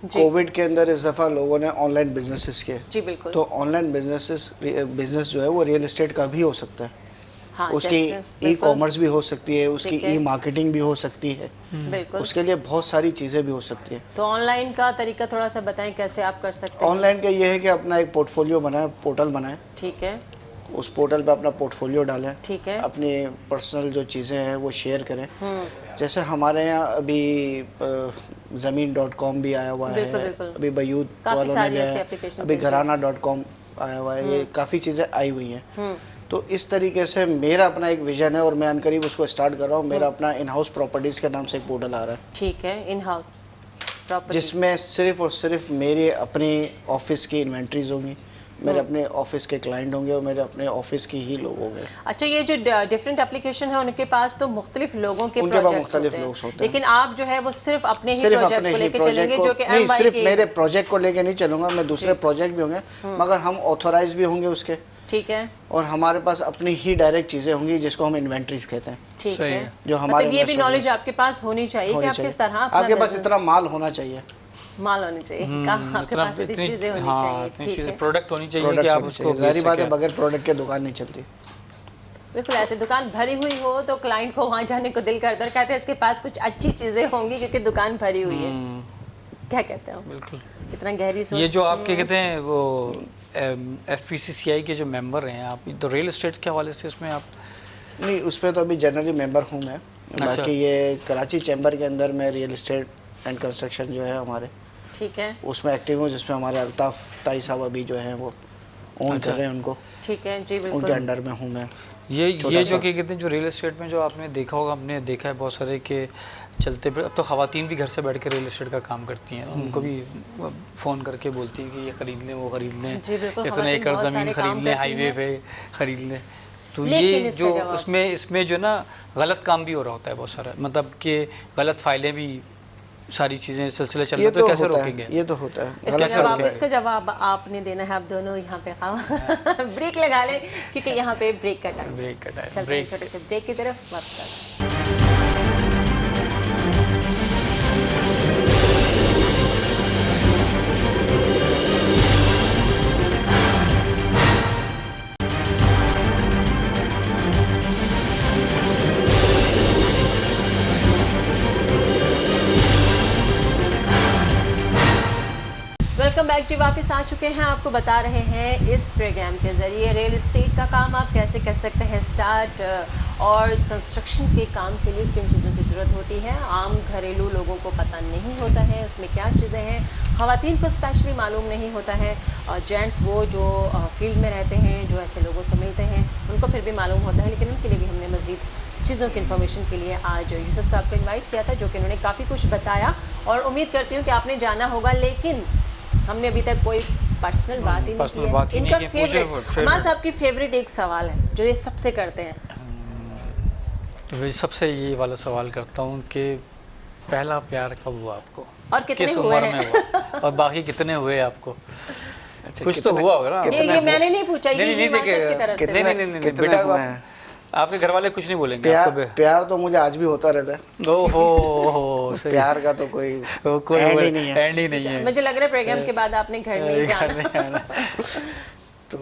कोविड के अंदर इस दफ़ा लोगों ने ऑनलाइन बिजनेसेस किए, जी बिल्कुल, तो ऑनलाइन बिजनेस जो है वो रियल एस्टेट का भी हो सकता है। हाँ, उसकी ई कॉमर्स भी हो सकती है, उसकी ई मार्केटिंग भी हो सकती है, बिल्कुल, उसके लिए बहुत सारी चीज़ें भी हो सकती है। तो ऑनलाइन का तरीका थोड़ा सा बताएं, कैसे आप कर सकते हैं? ऑनलाइन का ये है कि अपना एक पोर्टफोलियो बनाए, पोर्टल बनाए, ठीक है, उस पोर्टल पे अपना पोर्टफोलियो डालें, ठीक है, अपनी पर्सनल जो चीज़ें हैं वो शेयर करें। जैसे हमारे यहाँ अभी ज़मीन.com भी आया हुआ है, अभी बयूद वालों ने भी आया, अभी घराना.com आया हुआ है, ये काफ़ी चीज़ें आई हुई हैं। तो इस तरीके से मेरा अपना एक विजन है और मैं अनकरीब उसको स्टार्ट कर रहा हूँ। मेरा अपना इन हाउस प्रॉपर्टीज़ के नाम से एक पोर्टल आ रहा है, ठीक है, इन हाउस प्रॉपर्टी, जिसमें सिर्फ और सिर्फ मेरे अपनी ऑफिस की इन्वेंट्रीज होंगी, मेरे अपने ऑफिस के क्लाइंट होंगे और मेरे अपने ऑफिस की ही लोग होंगे। अच्छा, ये जो डिफरेंट एप्लीकेशन है उनके पास तो मुख्तलिफ लोगों के प्रोजेक्ट्स होते हैं, लेकिन आप जो है वो सिर्फ अपने ही प्रोजेक्ट को लेके चलेंगे, जो कि नहीं, सिर्फ मेरे प्रोजेक्ट को लेके नहीं चलूंगा मैं, दूसरे प्रोजेक्ट भी होंगे, मगर हम ऑथोराइज भी होंगे उसके, ठीक है, और हमारे पास अपनी ही डायरेक्ट चीजें होंगी जिसको हम इन्वेंट्रीज कहते हैं, ठीक है, जो हमारे मतलब ये भी नॉलेज आपके पास होनी चाहिए कि आप किस तरह आपके पास इतना माल होना चाहिए, माल होनी चाहिए, आपके पास इतनी चीजें होनी चाहिए, ठीक है, प्रोडक्ट होनी चाहिए कि आप उसको, जारी बात है, बगैर प्रोडक्ट के दुकान नहीं चलती। बिल्कुल ऐसे दुकान भरी हुई हो तो क्लाइंट को वहाँ जाने को दिल करता है, कहते हैं इसके पास कुछ अच्छी चीज़ें होंगी क्योंकि दुकान भरी हुई है। क्या कहते हो? बिल्कुल। कितना गहरी सोच। ये जो आपके कहते हैं वो FPCCI के जो मेंबर हैं आप, तो रियल एस्टेट के हवाले से इसमें आप? नहीं, उस पर तो अभी जनरली मेंबर हूँ मैं। बाकी ये कराची चैम्बर के अंदर मैं रियल एस्टेट एंड कंस्ट्रक्शन जो है हमारे, ठीक है, उसमें एक्टिव हूँ, जिसमें हमारे अल्ताफ़ ताई साहब अभी जो हैं वो ओन कर रहे हैं उनको। ठीक है जी, बिल्कुल उनके अंडर में हूँ मैं। ये जो क्या कहते हैं जो रियल एस्टेट में जो आपने देखा होगा, हमने देखा है बहुत सारे के चलते अब तो ख़वातीन भी घर से बैठ के रियल एस्टेट का काम करती हैं, उनको भी फ़ोन करके बोलती हैं कि ये ख़रीद लें, वो ख़रीद लें, इतने एकड़ ज़मीन ख़रीद लें, हाईवे पे ख़रीद लें। तो ये जो इसमें जो ना गलत काम भी हो रहा होता है बहुत सारा, मतलब कि गलत फाइलें भी, सारी चीज़ें सिलसिले चल रहे, तो कैसे रोकेंगे? ये तो होता है। इसका जवाब आपने देना है, आप दोनों यहाँ पे ब्रेक लगा लें क्योंकि यहाँ पे ब्रेक का टाइम चलते हैं। छोटे से ब्रेक की तरफ वापस आते हैं। वेलकम बैक जी, वापस आ चुके हैं। आपको बता रहे हैं इस प्रोग्राम के ज़रिए रियल इस्टेट का काम आप कैसे कर सकते हैं स्टार्ट, और कंस्ट्रक्शन के काम के लिए किन चीज़ों की ज़रूरत होती है। आम घरेलू लोगों को पता नहीं होता है उसमें क्या चीज़ें हैं, ख़वातीन को स्पेशली मालूम नहीं होता है, और जेंट्स वो जो फील्ड में रहते हैं, जो ऐसे लोगों से मिलते हैं, उनको फिर भी मालूम होता है, लेकिन उनके लिए भी हमने मज़ीद चीज़ों की इन्फॉर्मेशन के लिए आज यूसुफ साहब को इन्वाइट किया था, जो कि उन्होंने काफ़ी कुछ बताया और उम्मीद करती हूँ कि आपने जाना होगा। लेकिन हमने अभी तक कोई पर्सनल बात ही नहीं की। इनका फेवरेट, हमारे साहब की फेवरेट एक सवाल है जो ये सबसे करते हैं। तो मैं सबसे ये वाला सवाल करता हूँ कि पहला प्यार कब हुआ आपको और कितने किस हुए उम्र में हुआ, और बाकी कितने हुए आपको? कुछ तो हुआ होगा ना। ये मैंने नहीं पूछा, ये माँ साहब की तरफ से। नहीं बेटा, आपके घर वाले कुछ नहीं बोलेंगे आपको? प्यार तो मुझे आज भी होता रहता है। ओहो, प्यार का तो कोई एंड ही नहीं है। मुझे लग रहा है प्रोग्राम के बाद आपने घर नहीं जाना। तो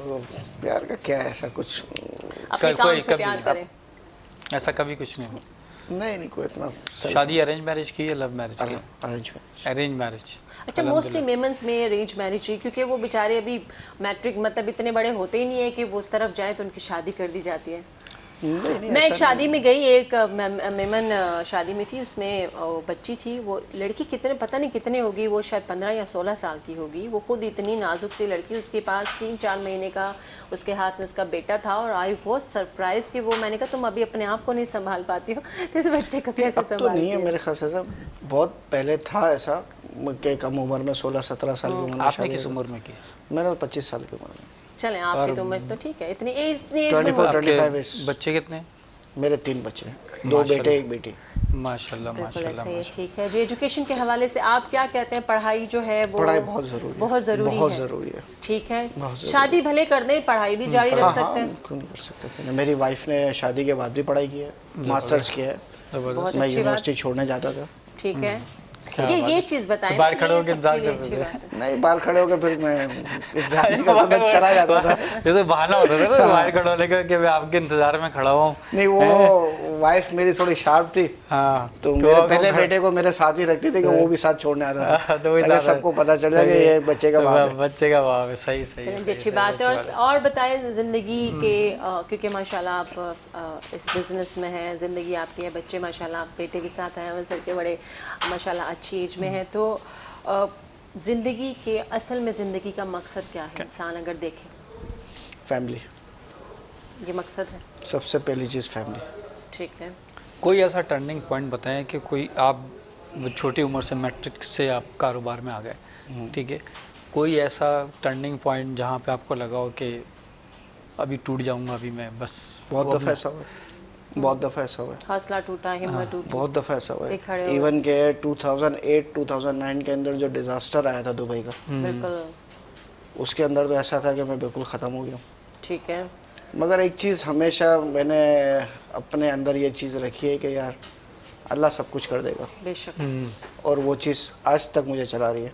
प्यार का क्या है, ऐसा कुछ अपने काम से प्यार करें, ऐसा कभी कुछ नहीं हुआ? नहीं कोई इतना। शादी अरेंज मैरिज की या लव मैरिज की? Arrange marriage. अच्छा, मोस्टली मेमन्स में अरेंज मैरिज ही, क्योंकि वो बेचारे अभी मैट्रिक मतलब इतने बड़े होते ही नहीं है कि वो उस तरफ जाए तो उनकी शादी कर दी जाती है। मैं एक शादी में गई, एक मेमन शादी में थी, उसमें बच्ची थी, वो लड़की कितने पता नहीं कितने होगी, वो शायद 15 या 16 साल की होगी। वो खुद इतनी नाजुक सी लड़की, उसके पास 3-4 महीने का उसके हाथ में उसका बेटा था, और आई वॉज सरप्राइज कि वो, मैंने कहा तुम अभी अपने आप को नहीं संभाल पाती हो तो इस बच्चे को कैसे संभालती हो? तो नहीं है मेरे ख्याल से, बहुत पहले था ऐसा कि कम उम्र में 16-17 साल की उम्र में। आपने किस उम्र में की? मैंने 25 साल की उम्र में। चलें, आपकी तो उम्र तो ठीक है, इतनी एज 24-25। बच्चे कितने? मेरे 3 बच्चे, 2 बेटे 1 बेटी। माशाल्लाह माशाल्लाह। ठीक है जी। एजुकेशन के हवाले से आप क्या कहते हैं? पढ़ाई जो है वो पढ़ाई बहुत ज़रूरी है। ठीक है, शादी भले कर दें, पढ़ाई भी जारी रख सकते हैं। क्यों नहीं कर सकते? मेरी वाइफ ने शादी के बाद भी पढ़ाई की है, मास्टर्स किया है। मैं यूनिवर्सिटी छोड़ने जाता था। ठीक है, ये चीज बताएं। बाहर खड़े होकर इंतजार करते थे? नहीं, बाहर खड़े होकर फिर मैं इंतजार नहीं करता था, चला जाता था। ये तो बहाना होता था ना बाहर खड़े होने का कि मैं आपके इंतजार में खड़ा हूँ। नहीं, वो वाइफ मेरी थोड़ी शार्प थी, तो मेरे पहले बेटे को मेरे साथ ही रखती थी कि वो भी साथ छोड़ने आता था, ताकि सबको पता चल जाए कि ये बच्चे का बाप है। बच्चे का बाप है। सही अच्छी बात है। और बताएं जिंदगी के, क्योंकि माशाल्लाह आप इस बिजनेस में हैं, जिंदगी आपकी है, बच्चे माशाल्लाह आप बेटे के साथ हैं, सर के बड़े माशाल्लाह अच्छी एज में है, तो ज़िंदगी के असल में ज़िंदगी का मकसद क्या है? इंसान अगर देखे, फैमिली, ये मकसद है, सबसे पहली चीज़ फैमिली। ठीक है। कोई ऐसा टर्निंग पॉइंट बताएं कि कोई आप छोटी उम्र से मैट्रिक से आप कारोबार में आ गए, ठीक है, कोई ऐसा टर्निंग पॉइंट जहाँ पे आपको लगा हो कि अभी टूट जाऊंगा, अभी मैं बस? बहुत दफ़ा ऐसा हुआ, बहुत दफ़ा ऐसा हुआ, हौसला टूटा, हिम्मत टूटी, बहुत दफ़ा ऐसा हुआ है। इवन के 2008-2009 के अंदर जो डिज़ास्टर आया था दुबई का, बिल्कुल, उसके अंदर तो ऐसा था कि मैं बिल्कुल ख़त्म हो गया। ठीक है। मगर एक चीज़ हमेशा मैंने अपने अंदर ये चीज़ रखी है कि यार अल्लाह सब कुछ कर देगा, बेशक, और वो चीज़ आज तक मुझे चला रही है।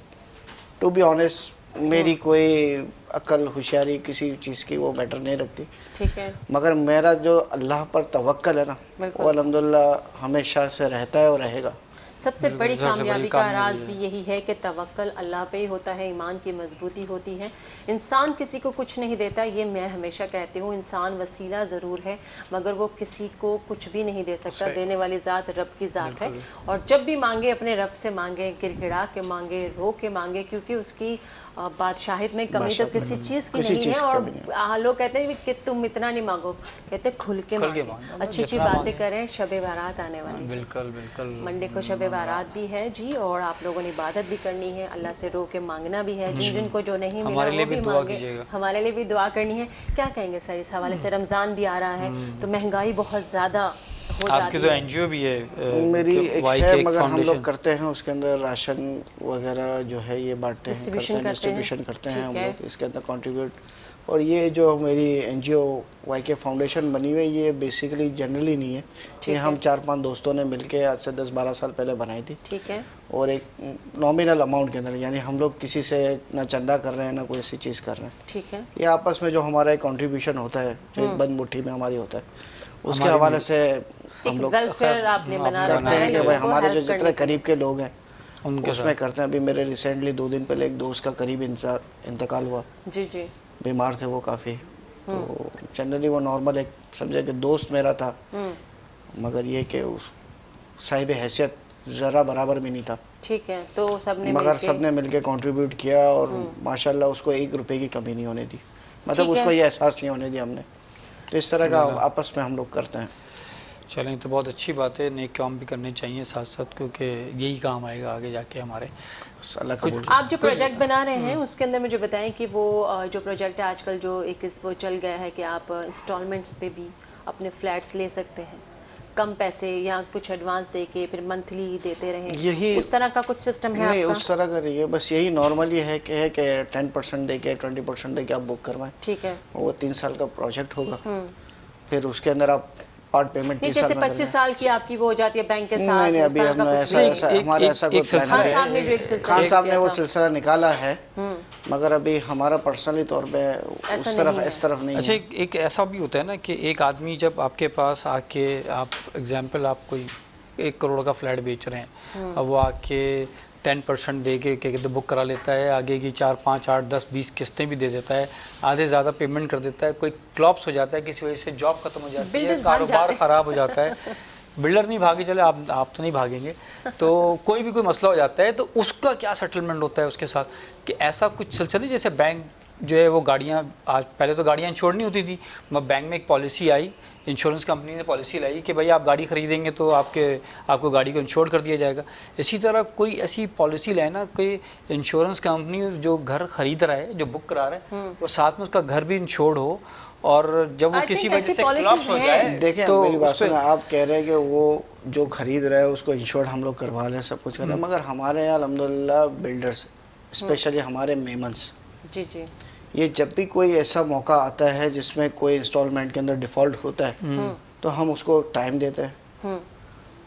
टू बी ऑनेस्ट, मेरी कोई अक्ल होशियारी किसी चीज़ की वो मैटर नहीं रखती। ठीक है। मगर मेरा जो अल्लाह पर तवक्कल है ना, वो अल्हम्दुलिल्लाह हमेशा से रहता है और रहेगा। सबसे बड़ी सबसे बड़ी कामयाबी का कामयाबी राज भी यही है कि तवक्कल अल्लाह पे ही होता है, ईमान की मजबूती होती है। इंसान किसी को कुछ नहीं देता, ये मैं हमेशा कहती हूँ। इंसान वसीला ज़रूर है मगर वो किसी को कुछ भी नहीं दे सकता। देने वाली ज़ात रब की ज़ात है, और जब भी मांगे अपने रब से मांगे, गिड़गिड़ा के मांगे, रो के मांगे, क्योंकि उसकी बादशाहिद में कमी तो किसी चीज़ की नहीं है। और लोग कहते हैं कि तुम इतना नहीं मांगो, कहते खुल के मांगो, अच्छी अच्छी बातें करें। शब बारात आने वाली, बिल्कुल बिल्कुल, मंडे को शब बारात भी है जी, और आप लोगों ने इबादत भी करनी है, अल्लाह से रो के मांगना भी है। जिन जिनको जो नहीं मिला वो भी मांगे, हमारे लिए भी दुआ करनी है। क्या कहेंगे सर इस हवाले से? रमज़ान भी आ रहा है तो महंगाई बहुत ज़्यादा हो जाती है। आपकी तो एनजीओ भी है? मेरी एक है, मगर हम लोग करते हैं उसके अंदर राशन वगैरह जो है ये बांटते हैं, डिस्ट्रीब्यूशन करते हैं हम लोग इसके अंदर कंट्रीब्यूट। और ये जो मेरी एनजीओ वाईके फाउंडेशन बनी हुई है, ये बेसिकली जनरली नहीं है, ये हम 4-5 दोस्तों ने मिलके आज से 10-12 साल पहले बनाई थी। ठीक है। और एक नॉमिनल अमाउंट के अंदर, यानी हम लोग किसी से ना चंदा कर रहे हैं ना कोई ऐसी चीज़ कर रहे हैं। ठीक है। ये आपस में जो हमारा एक कंट्रीब्यूशन होता है, जो एक बंद मुट्ठी में हमारी होता है, उसके हवाले से हम लोग आपने बना करते हैं कि भाई हमारे जो जितने करीब के लोग हैं उनके उसमें करते हैं। अभी मेरे रिसेंटली 2 दिन पहले एक दोस्त का करीब इंतकाल हुआ। जी जी। बीमार थे वो काफ़ी, तो जनरली वो नॉर्मल एक समझे कि दोस्त मेरा था, मगर ये कि उस साहिब हैसियत ज़रा बराबर भी नहीं था। ठीक है। तो सबने मिलके कंट्रीब्यूट किया और माशाल्लाह उसको 1 रुपए की कमी नहीं होने दी, मतलब उसको ये एहसास नहीं होने दिया हमने। तो इस तरह का आपस में हम लोग करते हैं। चलें, तो बहुत अच्छी बात है, नेक काम भी करने चाहिए साथ साथ, क्योंकि यही काम आएगा आगे जाके हमारे। आप जो प्रोजेक्ट बना रहे हैं उसके अंदर मुझे बताएं कि वो जो प्रोजेक्ट है आजकल जो वो चल गया है कि आप इंस्टॉलमेंट्स पे भी अपने फ्लैट्स ले सकते हैं, कम पैसे या कुछ एडवांस दे के फिर मंथली देते रहें, यही उस तरह का कुछ सिस्टम है? नहीं, उस तरह का नहीं है, बस यही नॉर्मली है कि 10% दे के 20% दे के आप बुक करवाएं। ठीक है। वो 3 साल का प्रोजेक्ट होगा, फिर उसके अंदर आप पार्ट पेमेंट 30 साल जैसे 25 साल की आपकी वो हो जाती है बैंक के साथ। नहीं, अभी हमने ऐसा हमारा ऐसा कोई प्लान नहीं है। खान साहब ने वो सिलसिला निकाला है, मगर अभी हमारा पर्सनली तौर पे इस तरफ नहीं है। अच्छा, एक ऐसा भी होता है ना कि एक आदमी जब आपके पास आके, आप एग्जांपल आप कोई 1 करोड़ का फ्लैट बेच रहे हैं, अब वो आके 10% दे के बुक करा लेता है, आगे की 4, 5, 8, 10, 20 किस्तें भी दे देता है, आधे ज़्यादा पेमेंट कर देता है, कोई क्लॉप्स हो जाता है, किसी वजह से जॉब खत्म हो जाती है, कारोबार ख़राब हो जाता है, बिल्डर नहीं भागे, चले आप तो नहीं भागेंगे, तो कोई भी कोई मसला हो जाता है, तो उसका क्या सेटलमेंट होता है उसके साथ? कि ऐसा कुछ सिलसिला नहीं, जैसे बैंक जो है वो गाड़ियाँ, आज पहले तो गाड़ियाँ इंश्योर नहीं होती थी, मगर बैंक में एक पॉलिसी आई, इंश्योरेंस कंपनी ने पॉलिसी लाई कि भाई आप गाड़ी खरीदेंगे तो आपको गाड़ी को इंश्योर कर दिया जाएगा। इसी तरह कोई ऐसी पॉलिसी लाए ना, कोई इंश्योरेंस कंपनी जो घर खरीद रहा है, जो बुक करा रहा है, वो साथ में उसका घर भी इंश्योर्ड हो, और जब वो किसी वजह से क्लॉप्स हो जाए, देखिए तो मेरी बात सुनो, आप कह रहे हैं कि वो जो खरीद रहा है उसको इंश्योर्ड हम लोग करवा लें, सब कुछ कर रहे हैं, मगर हमारे यहाँ अल्हम्दुलिल्लाह बिल्डर्स, स्पेशली हमारे मेमन्स, जी जी, ये जब भी कोई ऐसा मौका आता है जिसमें कोई इंस्टॉलमेंट के अंदर डिफ़ॉल्ट होता है, तो हम उसको टाइम देते हैं।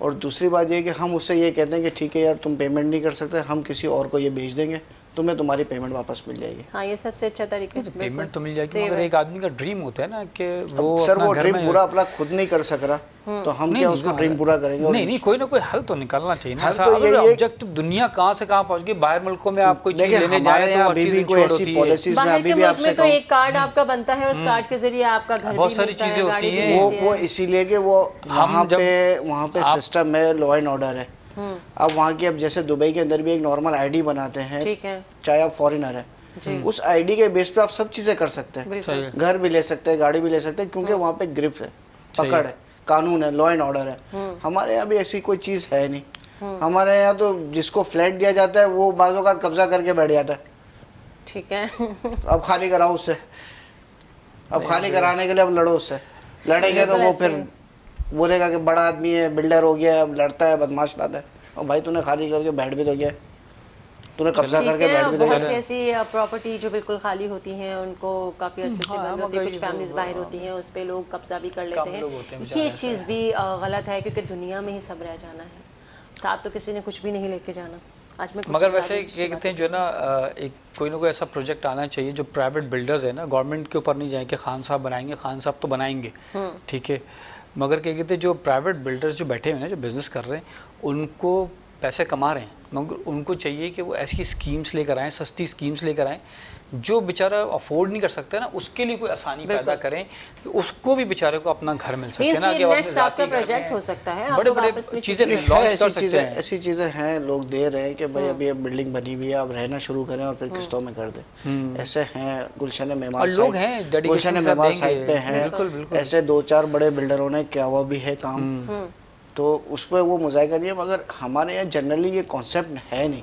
और दूसरी बात ये कि हम उससे ये कहते हैं कि ठीक है यार, तुम पेमेंट नहीं कर सकते, हम किसी और को ये भेज देंगे, तुम्हें तुम्हारी पेमेंट वापस मिल जाएगी। हाँ, ये सबसे अच्छा तरीका है। पेमेंट तो मिल जाएगी, मगर एक आदमी का ड्रीम होता है ना कि वो सर वो ड्रीम पूरा अपना खुद नहीं कर सक रहा, तो हम क्या उसको ड्रीम पूरा करेंगे? नहीं, कोई ना कोई हल तो निकालना चाहिए ना। ऑब्जेक्टिव दुनिया कहाँ से कहाँ पहुँच गई, बाहर मुल्कों में आप कोई चीज लेने जाए तो अभी भी कोई ऐसी पॉलिसीज में अभी भी आपसे तो एक कार्ड आपका बनता है, उस कार्ड के जरिए आपका घर बहुत सारी चीजें होती हैं। वो इसीलिए कि वो वहाँ पे सिस्टम है, लॉ एंड ऑर्डर है। अब वहाँ की, अब जैसे दुबई के अंदर भी एक नॉर्मल आईडी बनाते हैं, ठीक है, चाहे आप फॉरेनर है, उस आईडी के बेस पे आप सब चीजें कर सकते हैं, घर भी ले सकते हैं, गाड़ी भी ले सकते हैं, क्योंकि वहाँ पे ग्रिप है, पकड़ है, कानून है, लॉ एंड ऑर्डर है। हमारे यहाँ भी ऐसी कोई चीज है नहीं। हमारे यहाँ तो जिसको फ्लैट दिया जाता है वो बाज़ों का कब्जा करके बैठ जाता है, ठीक है, अब खाली कराओ उससे, अब खाली कराने के लिए अब लड़ो उससे, लड़ेंगे तो वो फिर बोलेगा कि बड़ा आदमी है, बिल्डर हो गया, अब लड़ता है, बदमाश लाता है। और भाई तूने खाली करके बैठ भी तो गया, तूने कब्जा करके बैठ भी तो गया। बहुत सी ऐसी प्रॉपर्टी जो बिल्कुल खाली होती हैं, उनको काफ़ी अरसे से बंद होती है, कुछ फैमिलीज बाहर होती हैं, उस पर लोग कब्जा भी कर लेते हैं। ये चीज़ भी गलत है, क्योंकि दुनिया में ही सब रह जाना है, साथ तो किसी ने कुछ भी नहीं लेके जाना। आज मैं कुछ मगर ज़्यादा वैसे अच्छी कहते हैं जो है ना एक कोई ना कोई ऐसा प्रोजेक्ट आना चाहिए जो प्राइवेट बिल्डर्स है ना, गवर्नमेंट के ऊपर नहीं जाए कि खान साहब बनाएंगे, खान साहब तो बनाएंगे ठीक है, मगर क्या कहते हैं जो प्राइवेट बिल्डर्स जो बैठे हुए हैं जो बिज़नेस कर रहे हैं उनको पैसे कमा रहे हैं, मगर उनको चाहिए कि वो ऐसी स्कीम्स लेकर आएँ, सस्ती स्कीम्स लेकर आएँ जो बेचारा अफोर्ड नहीं कर सकता ना, उसके लिए कोई आसानी पैदा करें कि उसको भी बेचारे को अपना घर मिल सके ना, कि वो अपने आपका प्रोजेक्ट हो सकता है, बड़े बड़े चीज़ें लॉन्च कर सकते हैं। ऐसी चीज़ें हैं, लोग दे रहे हैं कि भाई अभी अब बिल्डिंग बनी हुई है, आप रहना शुरू करें और फिर किस्तों में कर दें। ऐसे हैं, गुलशन मेमार लोग हैं, गुलशन मेमार साइड पे हैं, ऐसे 2-4 बड़े बिल्डरों ने किया हुआ भी है काम, तो उस पर वो मुजाहिदा नहीं है। मगर हमारे यहाँ जनरली ये कॉन्सेप्ट है नहीं,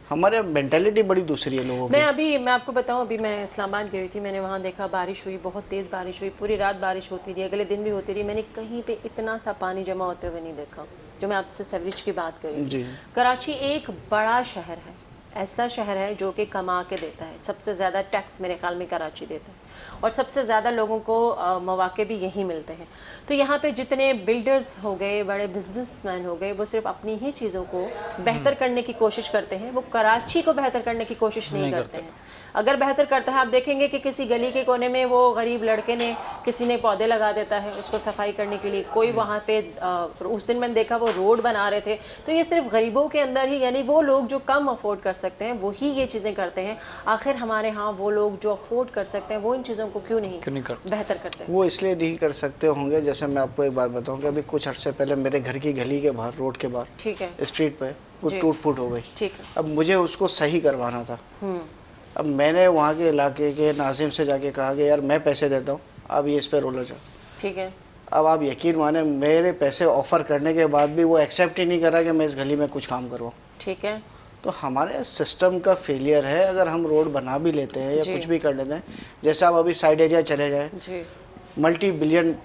हमारे मेंटालिटी बड़ी दूसरी है लोगों की। मैं आपको बताऊं, अभी मैं इस्लामाबाद गई थी, मैंने वहाँ देखा बारिश हुई, बहुत तेज़ बारिश हुई, पूरी रात बारिश होती रही, अगले दिन भी होती रही, मैंने कहीं पे इतना सा पानी जमा होते हुए नहीं देखा। जो मैं आपसे सेवरेज की बात करी थी, कराची एक बड़ा शहर है, ऐसा शहर है जो कि कमा के देता है, सबसे ज़्यादा टैक्स मेरे ख्याल में कराची देता है और सबसे ज़्यादा लोगों को मौके भी यहीं मिलते हैं। तो यहाँ पे जितने बिल्डर्स हो गए, बड़े बिजनेसमैन हो गए, वो सिर्फ अपनी ही चीज़ों को बेहतर करने की कोशिश करते हैं, वो कराची को बेहतर करने की कोशिश नहीं करते हैं। अगर बेहतर करता है, आप देखेंगे कि किसी गली के कोने में वो गरीब लड़के ने, किसी ने पौधे लगा देता है उसको सफाई करने के लिए, कोई वहाँ पे उस दिन मैंने देखा वो रोड बना रहे थे। तो ये सिर्फ गरीबों के अंदर ही, यानी वो लोग जो कम अफोर्ड कर सकते हैं वही ये चीज़ें करते हैं। आखिर हमारे यहाँ वो लोग जो अफोर्ड कर सकते हैं वो इन चीज़ों को क्यों नहीं बेहतर करते हैं? वो इसलिए नहीं कर सकते होंगे, जैसे मैं आपको एक बात बताऊँ कि अभी कुछ अर्से पहले मेरे घर की गली के बाहर, रोड के बाहर, ठीक है, स्ट्रीट पे कुछ टूट फूट हो गई। ठीक है, अब मुझे उसको सही करवाना था। अब मैंने वहाँ के इलाके के नाजिम से जाके कहा कि यार मैं पैसे देता हूँ, आप ये इस पे रोलर जाओ। ठीक है। अब आप यकीन माने मेरे पैसे ऑफर करने के बाद भी वो एक्सेप्ट ही नहीं कर रहा कि मैं इस गली में कुछ काम करवाऊँ। ठीक है। तो हमारे सिस्टम का फेलियर है। अगर हम रोड बना भी लेते हैं या कुछ भी कर लेते हैं, जैसे आप अभी साइड एरिया चले जाए, मल्टी बिलियन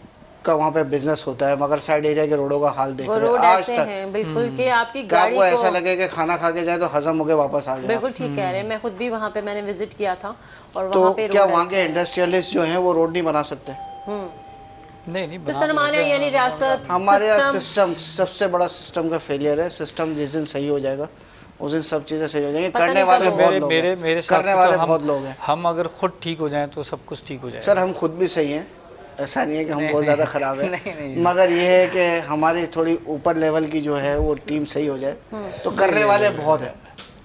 का वहाँ पे बिजनेस होता है, मगर साइड एरिया के रोडों का हाल देख रहे हैं आज तक, बिल्कुल कि आपकी गाड़ी को ऐसा लगे कि खाना खा के जाए तो हजम होके वापस आ गया। बिल्कुल ठीक कह रहे हैं, मैं खुद भी वहाँ पे मैंने विजिट किया था और तो वहाँ पे क्या वहाँ के इंडस्ट्रियलिस्ट जो हैं वो रोड नहीं बना सकते? नहीं तो सर हमारे यानी रियासत, हमारे यहाँ सिस्टम सबसे बड़ा सिस्टम का फेलियर है। सिस्टम जिस दिन सही हो जाएगा उस दिन सब चीजें सही हो जाएंगी। करने वाले बहुत लोग हैं, करने वाले बहुत लोग हैं। हम अगर खुद ठीक हो जाएं तो सब कुछ ठीक हो जाएगा। सर हम खुद भी सही हैं, ऐसा नहीं है कि हम बहुत ज़्यादा ख़राब है, मगर ये है कि हमारी थोड़ी ऊपर लेवल की जो है वो टीम सही हो जाए तो करने वाले बहुत हैं।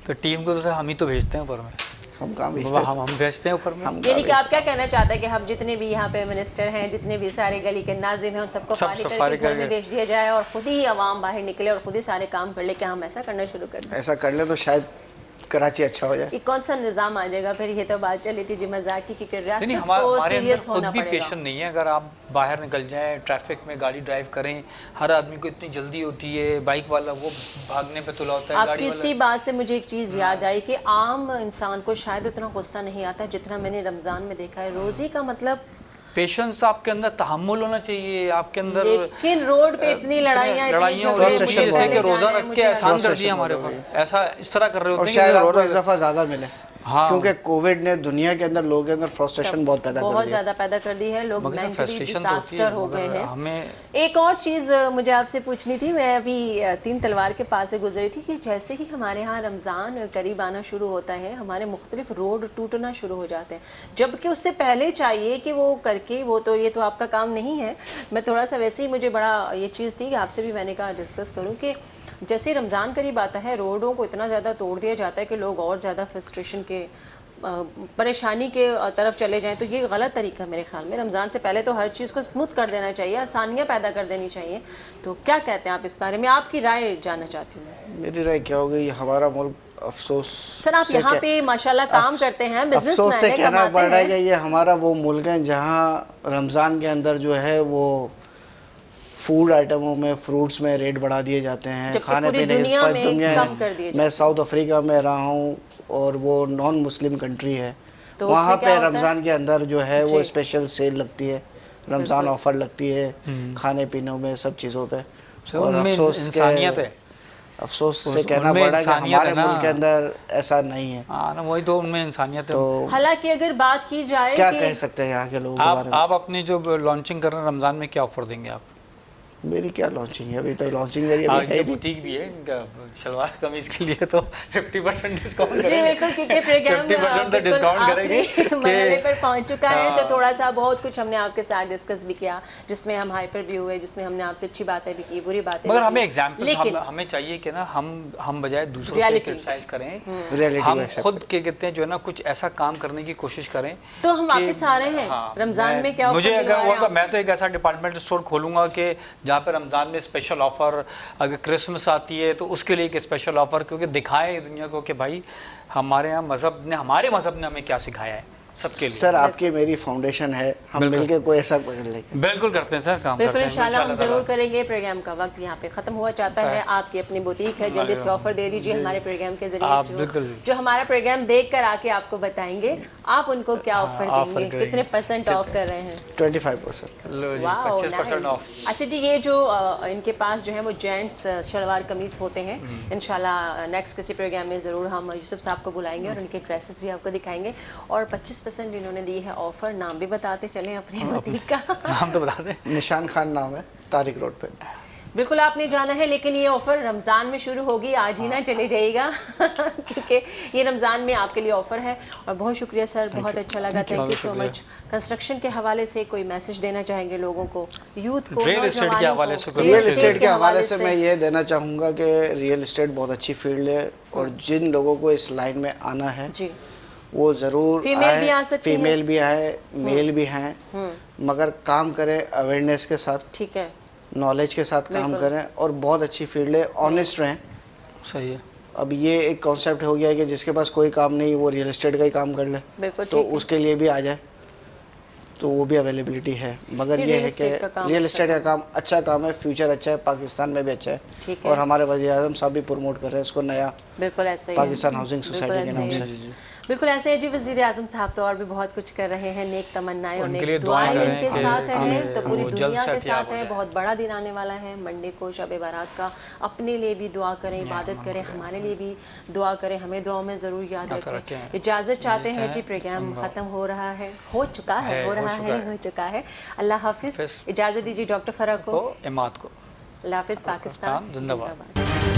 तो टीम को तो सर हम ही तो भेजते हैं ऊपर में, हम काम भेजते हैं, हम भेजते हैं ऊपर में। यानी कि आप क्या कहना चाहते हैं कि हम जितने भी यहाँ पे मिनिस्टर हैं, जितने भी सारे गली के नाजिम हैं, उन सबको खाली करके घर में भेज दिया जाए और खुद ही आवाम बाहर निकले और खुद ही सारे काम कर ले? क्या हम ऐसा करना शुरू कर दें? ऐसा कर ले तो शायद कराची अच्छा हो जाए। ये कौन सा निज़ाम आ जाएगा फिर? ये तो बात चली थी जी मजाक की कि रियासत को सीरियस होना पड़ेगा। पेशेंस नहीं है। अगर आप बाहर निकल जाएं, ट्रैफिक में गाड़ी ड्राइव करें, हर आदमी को इतनी जल्दी होती है, बाइक वाला वो भागने पे तुला होता है, आपकी इसी बात से मुझे एक चीज़ याद आई कि आम इंसान को शायद इतना गुस्सा नहीं आता जितना मैंने रमज़ान में देखा है। रोज़े का मतलब पेशेंस, आपके अंदर तहम्मुल होना चाहिए, आपके अंदर। लेकिन रोड पे इतनी लड़ाइयाँ हो रही है, रोजा रख के एहसान कर दिया हमारे ऊपर, ऐसा इस तरह कर रहे होते हैं। और शायद आपको इजाफा ज़्यादा मिले, क्योंकि कोविड ने दुनिया के अंदर लोगों के अंदर फ्रस्ट्रेशन बहुत ज़्यादा पैदा कर दी है। लोग मेंटली डिजास्टर हो गए हैं। हमें एक और चीज़ मुझे आपसे पूछनी थी, मैं अभी 3 तलवार के पास से गुजरी थी कि जैसे ही हमारे यहाँ रमज़ान करीब आना शुरू होता है, हमारे मुख्तलिफ रोड टूटना शुरू हो जाते हैं, जबकि उससे पहले चाहिए कि वो करके वो तो ये तो आपका काम नहीं है। मैं थोड़ा सा वैसे ही मुझे बड़ा ये चीज़ थी कि आपसे भी मैंने कहा डिस्कस करूँ कि जैसे रमज़ान करीब आता है रोडों को इतना ज़्यादा तोड़ दिया जाता है कि लोग और ज़्यादा फ्रस्ट्रेशन के परेशानी के तरफ चले जाएं, तो ये गलत तरीका है मेरे ख्याल में। रमज़ान से पहले तो हर चीज़ को स्मूथ कर देना चाहिए, आसानियाँ पैदा कर देनी चाहिए। तो क्या कहते हैं आप इस बारे में? आपकी राय जानना चाहती हूँ। मेरी राय क्या होगी, हमारा मुल्क अफसोस, सर आप यहाँ पे माशाल्लाह काम करते हैं, अफसोस से कहना पड़ रहा है कि ये हमारा वो मुल्क है जहाँ रमज़ान के अंदर जो है वो फूड आइटमों में, फ्रूट्स में रेट बढ़ा दिए जाते हैं, खाने पीने की दुनिया में। मैं साउथ अफ्रीका में रहा हूँ और वो नॉन मुस्लिम कंट्री है, तो वहाँ पे रमज़ान के अंदर जो है वो स्पेशल सेल लगती है, रमज़ान ऑफर लगती है खाने पीने में, सब चीज़ों पे। और अफसोस से कहना पड़ रहा है कि हमारे मुल्क के अंदर ऐसा नहीं है। ना वही तो उनमें इंसानियत है। तो हालांकि अगर बात की जाए क्या कह सकते हैं यहाँ के लोगों के बारे में? आप अपने जो लॉन्चिंग कर रहे हैं रमज़ान में क्या ऑफर देंगे आप? मेरी क्या लॉन्चिंग है, अभी तो लॉन्चिंग मेरी अभी है ही नहीं। बुटीक भी है इनका, शलवार कमीज के लिए तो 50% डिस्काउंट जी करेंगे। बिल्कुल, क्योंकि प्रोग्राम 50% तो डिस्काउंट करेंगे मरहले पर पहुंच चुका है, तो हाँ। थोड़ा सा बहुत कुछ हमने आपके साथ डिस्कस भी किया, जिसमें हम हाइपर भी हुए, जिसमें हमने आपसे अच्छी बातें भी की, बुरी बातें मगर भी हमें की। एग्जाम्पल लेकिन हमें चाहिए कि ना हम बजाय दूसरों को Reality। क्रिटिसाइज करें, Reality हम को accept खुद के कहते हैं जो है ना कुछ ऐसा काम करने की कोशिश करें। तो हम कि- वापस आ रहे हैं रमजान में, क्या मुझे offer अगर दिलवा वो रहे तो हैं मैं तो एक ऐसा डिपार्टमेंट स्टोर खोलूंगा कि जहाँ पे रमजान में स्पेशल ऑफर, अगर क्रिसमस आती है तो उसके लिए एक स्पेशल ऑफर, क्योंकि दिखाए दुनिया को कि भाई हमारे यहाँ हमारे मजहब ने हमें क्या सिखाया है सबके लिए। सर आपकी मेरी फाउंडेशन है, हम बिल्कुल। मिलके कोई ऐसा पकड़ लेंगे। बिल्कुल करते हैं सर, काम बिल्कुल, करते हैं इंशाल्लाह हम इंशाल्लाह जरूर करेंगे। प्रोग्राम का वक्त यहाँ पे खत्म हुआ चाहता है, आपकी अपनी बुटीक है, जल्दी से ऑफर दे दीजिए हमारे प्रोग्राम के आप जरिए। बिल्कुल। जो हमारा प्रोग्राम देख कर आके आपको बताएंगे, आप उनको क्या ऑफर ऑफर देंगे, करेंगे। कितने परसेंट ऑफ कर रहे हैं? 25%। लो जी, वाओ, 25% nice। ऑफ। अच्छा जी, ये जो इनके पास जो है वो जेंट्स शलवार कमीज होते हैं, इंशाल्लाह नेक्स्ट किसी प्रोग्राम में ज़रूर हम यूसुफ साहब को बुलाएंगे और उनके ड्रेसेस भी आपको दिखाएंगे। और 25% इन्होंने दी है ऑफर, नाम भी बताते चलें अपने बुटीक का। नाम तो बता दें। निशान खान नाम है, तारिक रोड पे। बिल्कुल आपने जाना है, लेकिन ये ऑफर रमज़ान में शुरू होगी, आज ही ना चले जाइएगा क्योंकि ये रमज़ान में आपके लिए ऑफर है। और बहुत शुक्रिया सर, बहुत अच्छा लगा, thank you so much. Construction के हवाले से कोई मैसेज देना चाहेंगे लोगों को, यूथ को, रियल एस्टेट के हवाले से कोई रियल एस्टेट के हवाले से मैं ये देना चाहूँगा कि रियल एस्टेट बहुत अच्छी फील्ड है, और जिन लोगों को इस लाइन में आना है जी, वो ज़रूर फीमेल भी आ आए, सकती है। फीमेल भी आए, मेल भी हैं, मगर काम करें अवेयरनेस के साथ, ठीक है, नॉलेज के साथ काम बिल्कुल। करें, और बहुत अच्छी फील्ड है, ऑनेस्ट रहें। सही है। अब ये एक कॉन्सेप्ट हो गया है कि जिसके पास कोई काम नहीं वो रियल एस्टेट का ही काम कर ले, बिल्कुल तो ठीक है। उसके लिए भी आ जाए, तो वो भी अवेलेबिलिटी है। मगर ये ये रियल है एस्टेट का कि काम रियल अच्छा एस्टेट का काम अच्छा काम है, फ्यूचर अच्छा है, पाकिस्तान में भी अच्छा है, ठीक है। और हमारे वज़ीर आज़म साहब भी प्रमोट कर रहे हैं इसको, नया बिल्कुल ऐसे ही है। पाकिस्तान हाउसिंग बिल्कुल सोसाइटी के ऐसे नाम ही से। है। बिल्कुल ऐसे है जी, वज़ीर आज़म साहब तो और भी बहुत कुछ कर रहे हैं, नेक तमन्नाएं और उनके लिए नेक दुआएं दुआएं करें इनके कि साथ हैं, तो पूरी वो जल्द दुनिया के सेहतयाब साथ हो है। जाए। बहुत बड़ा दिन आने वाला है, मंडे को शब बारात का, अपने लिए भी दुआ करें, इबादत करें, हमारे लिए भी दुआ करें, हमें दुआओं में ज़रूर याद आप तो रखें। रखें। इजाज़त चाहते हैं जी, प्रोग्राम ख़त्म हो रहा है, हो चुका है, हो रहा है, हो चुका है। अल्लाह हाफिज़, हाफिज़। इजाज़त दीजिए डॉक्टर फ़रा को। को इमाद को अल्लाह हाफिज़, पाकिस्तान जिंदाबाद। जिंदाबाद।